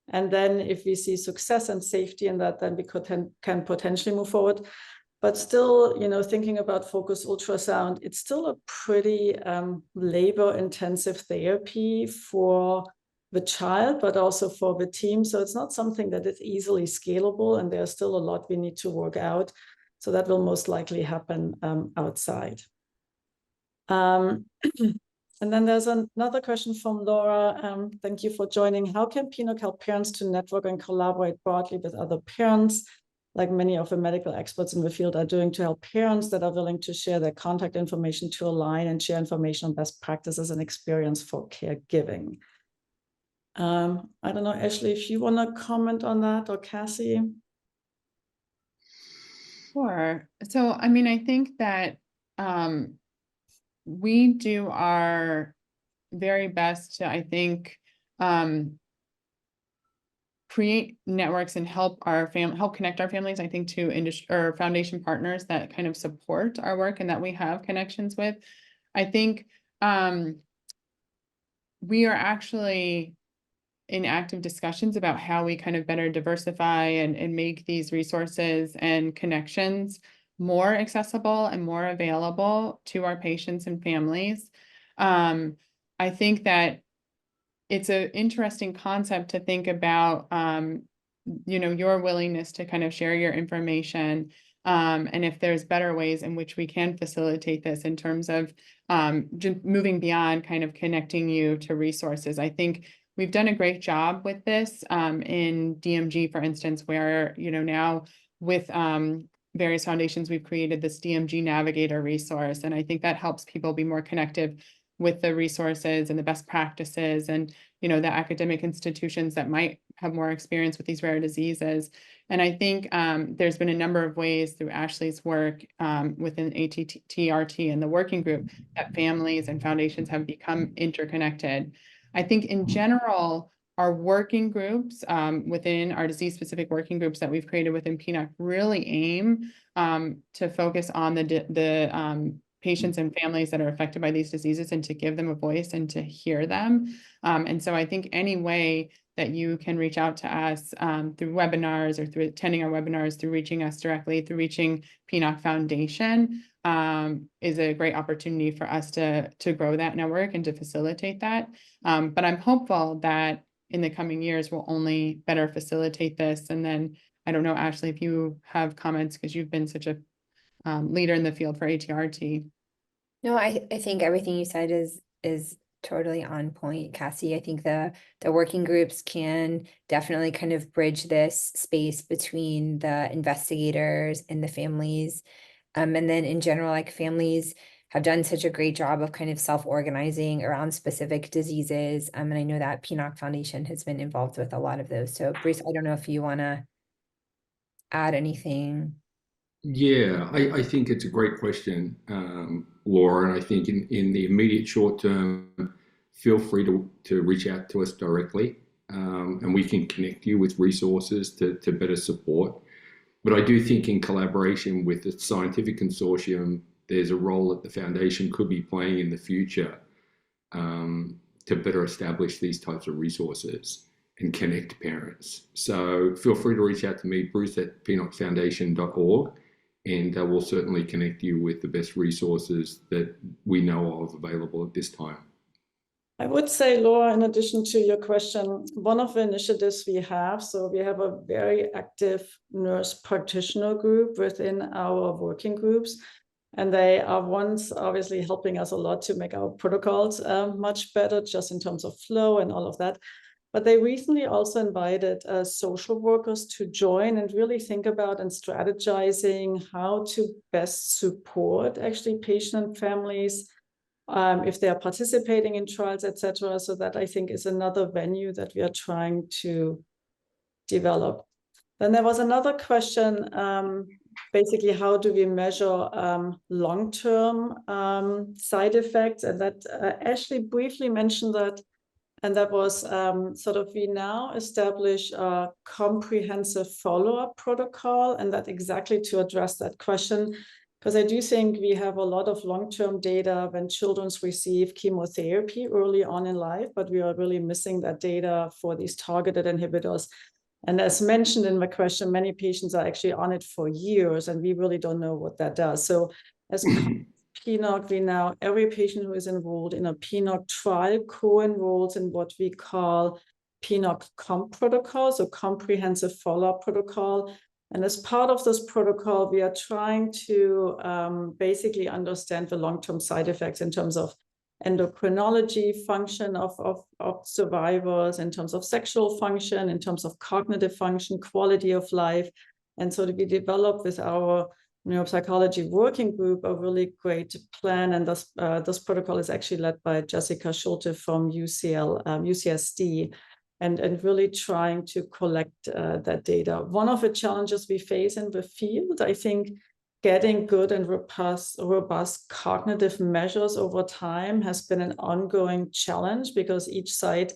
And then if we see success and safety in that, then we can potentially move forward. But still, you know, thinking about focused ultrasound, it's still a pretty labor-intensive therapy for the child, but also for the team. So it's not something that is easily scalable, and there's still a lot we need to work out. So that will most likely happen outside. And then there's another question from Laura. Thank you for joining. How can PNOC help parents to network and collaborate broadly with other parents, like many of the medical experts in the field are doing, to help parents that are willing to share their contact information to align and share information on best practices and experience for caregiving? I don't know, Ashley, if you want to comment on that, or Cassie? Sure. So, I mean, I think that we do our very best to, I think, create networks and help connect our families, I think, to industry or foundation partners that kind of support our work and that we have connections with. I think we are actually in active discussions about how we kind of better diversify and make these resources and connections more accessible and more available to our patients and families. I think that it's an interesting concept to think about, you know, your willingness to kind of share your information, and if there's better ways in which we can facilitate this in terms of moving beyond kind of connecting you to resources. I think we've done a great job with this in DMG, for instance, where, you know, now with various foundations, we've created this DMG Navigator resource. And I think that helps people be more connected with the resources and the best practices and, you know, the academic institutions that might have more experience with these rare diseases. And I think there's been a number of ways through Ashley's work within ATTRT and the working group that families and foundations have become interconnected. I think in general, our working groups within our disease-specific working groups that we've created within PNOC really aim to focus on the patients and families that are affected by these diseases and to give them a voice and to hear them. And so I think any way that you can reach out to us through webinars or through attending our webinars, through reaching us directly, through reaching PNOC Foundation is a great opportunity for us to grow that network and to facilitate that. But I'm hopeful that in the coming years, we'll only better facilitate this. And then I don't know, Ashley, if you have comments, because you've been such a leader in the field for ATRT. No, I think everything you said is totally on point, Cassie. I think the working groups can definitely kind of bridge this space between the investigators and the families. And then in general, like families have done such a great job of kind of self-organizing around specific diseases. And I know that PNOC Foundation has been involved with a lot of those. So Bruce, I don't know if you want to add anything. Yeah, I think it's a great question, Laura, and I think in the immediate short term, feel free to reach out to us directly, and we can connect you with resources to better support. But I do think in collaboration with the scientific consortium, there's a role that the foundation could be playing in the future to better establish these types of resources and connect parents. So feel free to reach out to me, Bruce at pnocfoundation.org, and we'll certainly connect you with the best resources that we know of available at this time. I would say, Laura, in addition to your question, one of the initiatives we have, so we have a very active nurse practitioner group within our working groups, and they are ones obviously helping us a lot to make our protocols much better, just in terms of flow and all of that. But they recently also invited social workers to join and really think about and strategizing how to best support actually patient and families if they are participating in trials, etc. So that I think is another venue that we are trying to develop. Then there was another question, basically, how do we measure long-term side effects? And that Ashley briefly mentioned that. And that was sort of, we now establish a comprehensive follow-up protocol, and that exactly to address that question, because I do think we have a lot of long-term data when children receive chemotherapy early on in life, but we are really missing that data for these targeted inhibitors. And as mentioned in my question, many patients are actually on it for years, and we really don't know what that does. So as PNOC, we now, every patient who is enrolled in a PNOC trial co-enrolls in what we call PNOC COMP protocol, so comprehensive follow-up protocol. And as part of this protocol, we are trying to basically understand the long-term side effects in terms of endocrinology function of survivors, in terms of sexual function, in terms of cognitive function, quality of life. And so we develop with our neuropsychology working group a really great plan, and this protocol is actually led by Jessica Schulte from UCSD, and really trying to collect that data. One of the challenges we face in the field, I think, getting good and robust cognitive measures over time has been an ongoing challenge, because each site,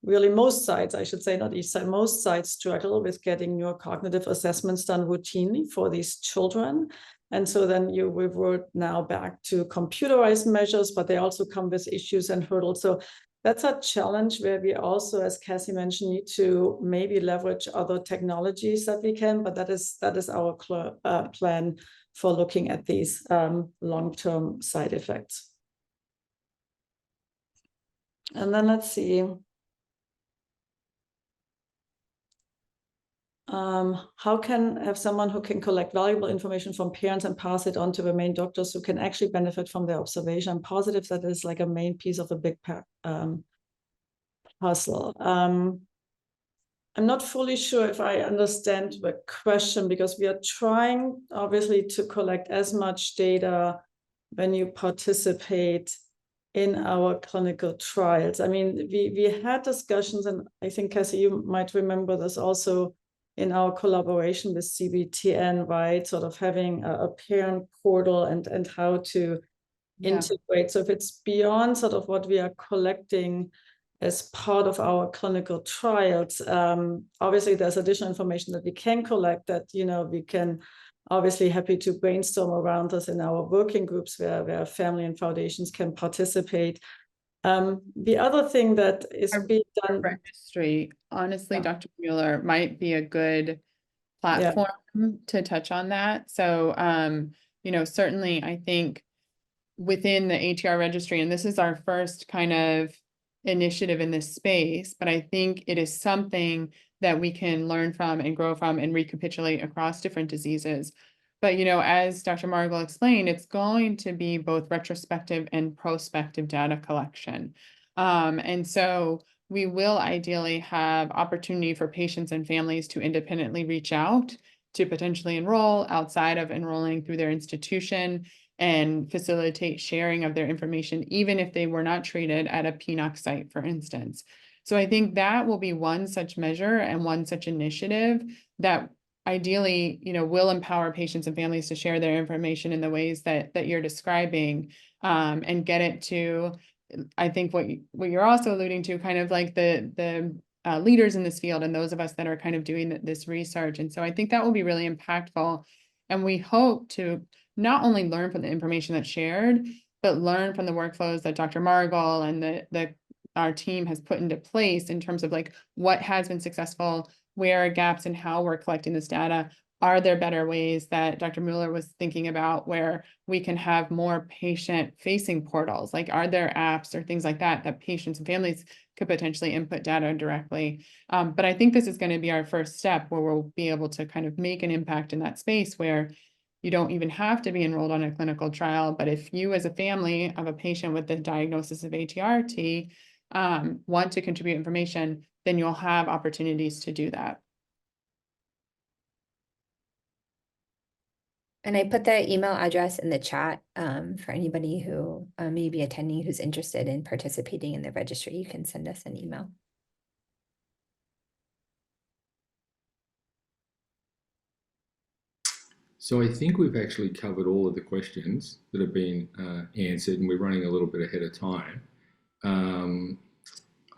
really most sites, I should say, not each site, most sites struggle with getting neurocognitive assessments done routinely for these children. And so then you revert now back to computerized measures, but they also come with issues and hurdles. So that's a challenge where we also, as Cassie mentioned, need to maybe leverage other technologies that we can, but that is our plan for looking at these long-term side effects. And then let's see. How can have someone who can collect valuable information from parents and pass it on to the main doctors who can actually benefit from their observation? I'm positive that is like a main piece of a big puzzle. I'm not fully sure if I understand the question, because we are trying obviously to collect as much data when you participate in our clinical trials. I mean, we had discussions, and I think, Cassie, you might remember this also, in our collaboration with CBTN, right? Sort of having a parent portal and how to integrate. So if it's beyond sort of what we are collecting as part of our clinical trials, obviously there's additional information that we can collect that, we can obviously happy to brainstorm around this in our working groups where family and foundations can participate. The other thing that is being done. Registry, honestly, Yeah. Dr. Mueller might be a good platform to touch on that. So, you know, certainly I think within the ATR registry, and this is our first kind of initiative in this space, but I think it is something that we can learn from and grow from and recapitulate across different diseases. But, you know, as Dr. Margol explained, it's going to be both retrospective and prospective data collection. And so we will ideally have opportunity for patients and families to independently reach out to potentially enroll outside of enrolling through their institution and facilitate sharing of their information, even if they were not treated at a PNOC site, for instance. So I think that will be one such measure and one such initiative that ideally, you know, will empower patients and families to share their information in the ways that you're describing, and get it to, I think what you're also alluding to, kind of like the leaders in this field and those of us that are kind of doing this research. And so I think that will be really impactful. And we hope to not only learn from the information that's shared, but learn from the workflows that Dr. Margol and our team has put into place in terms of like what has been successful, where are gaps in how we're collecting this data. Are there better ways that Dr. Mueller was thinking about where we can have more patient-facing portals? Like, are there apps or things like that that patients and families could potentially input data directly? But I think this is going to be our first step where we'll be able to kind of make an impact in that space where you don't even have to be enrolled on a clinical trial. But if you as a family of a patient with the diagnosis of ATRT want to contribute information, then you'll have opportunities to do that. And I put the email address in the chat for anybody who may be attending who's interested in participating in the registry. You can send us an email. So I think we've actually covered all of the questions that have been answered, and we're running a little bit ahead of time.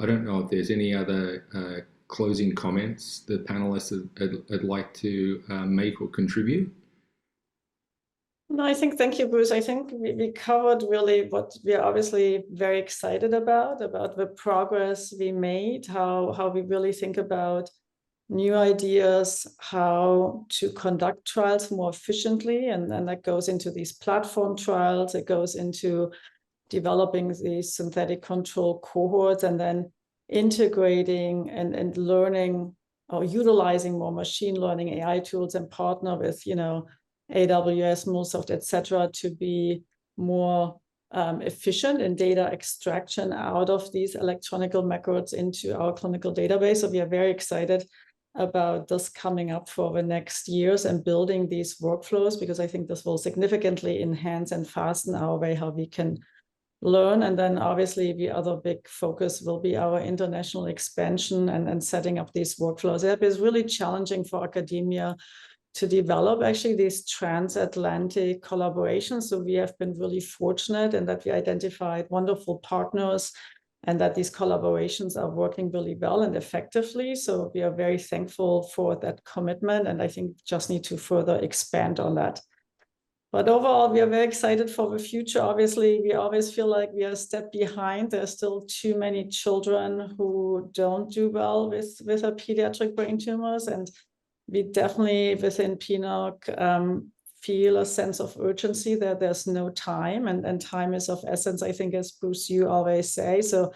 I don't know if there's any other closing comments the panelists would like to make or contribute. No, I think, thank you, Bruce. I think we covered really what we are obviously very excited about the progress we made, how we really think about new ideas, how to conduct trials more efficiently. And that goes into these platform trials. It goes into developing these synthetic control cohorts and then integrating and learning or utilizing more machine learning AI tools and partner with, you know, AWS, MuleSoft, etc., to be more efficient in data extraction out of these electronic records into our clinical database. So we are very excited about this coming up for the next years and building these workflows, because I think this will significantly enhance and fasten our way how we can learn. And then obviously the other big focus will be our international expansion and setting up these workflows. It is really challenging for academia to develop actually these transatlantic collaborations. So we have been really fortunate in that we identified wonderful partners and that these collaborations are working really well and effectively. So we are very thankful for that commitment, and I think just need to further expand on that. But overall, we are very excited for the future. Obviously, we always feel like we are a step behind. There are still too many children who don't do well with a pediatric brain tumors, and we definitely within PNOC feel a sense of urgency that there's no time, and time is of essence, I think, as Bruce, you always say. So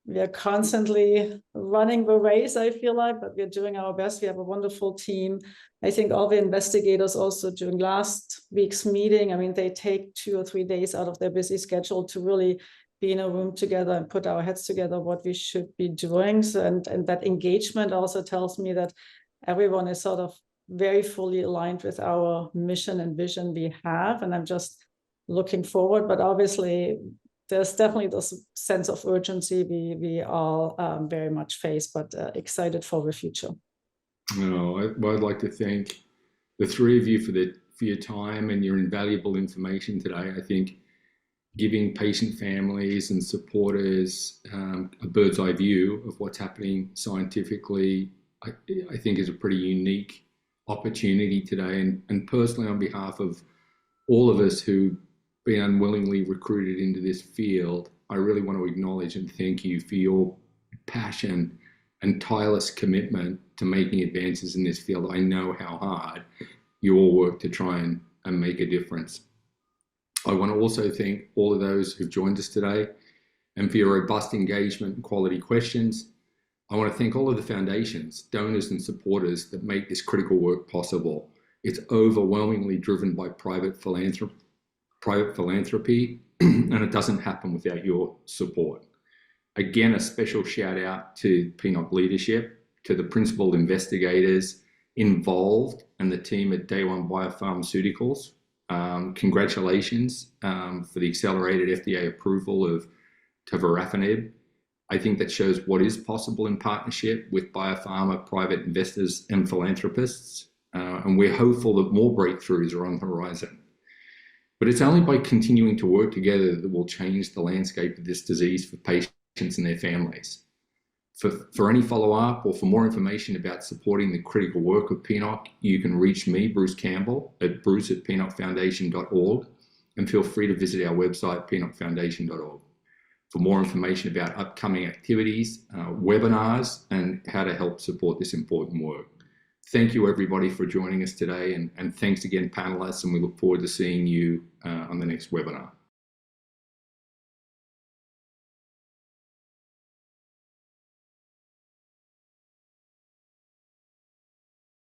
we are constantly running the race, I feel like, but we're doing our best. We have a wonderful team. I think all the investigators also during last week's meeting, I mean, they take 2 or 3 days out of their busy schedule to really be in a room together and put our heads together what we should be doing. So, and that engagement also tells me that everyone is sort of very fully aligned with our mission and vision we have. And I'm just looking forward, but obviously there's definitely this sense of urgency we all very much face, but excited for the future. I'd like to thank the three of you for your time and your invaluable information today. I think giving patient families and supporters a bird's eye view of what's happening scientifically, I think is a pretty unique opportunity today. And personally, on behalf of all of us who've been unwillingly recruited into this field, I really want to acknowledge and thank you for your passion and tireless commitment to making advances in this field. I know how hard you all work to try and make a difference. I want to also thank all of those who've joined us today and for your robust engagement and quality questions. I want to thank all of the foundations, donors and supporters that make this critical work possible. It's overwhelmingly driven by private philanthropy, and it doesn't happen without your support. Again, a special shout out to PNOC Leadership, to the principal investigators involved and the team at Day One Biopharmaceuticals. Congratulations for the accelerated FDA approval of tovorafenib. I think that shows what is possible in partnership with biopharma, private investors, and philanthropists. And we're hopeful that more breakthroughs are on the horizon. But it's only by continuing to work together that we'll change the landscape of this disease for patients and their families. For any follow-up or for more information about supporting the critical work of PNOC, you can reach me, Bruce Campbell, at bruce@pnocfoundation.org, and feel free to visit our website, pnocfoundation.org, for more information about upcoming activities, webinars, and how to help support this important work. Thank you, everybody, for joining us today, and thanks again, panelists, and we look forward to seeing you on the next webinar.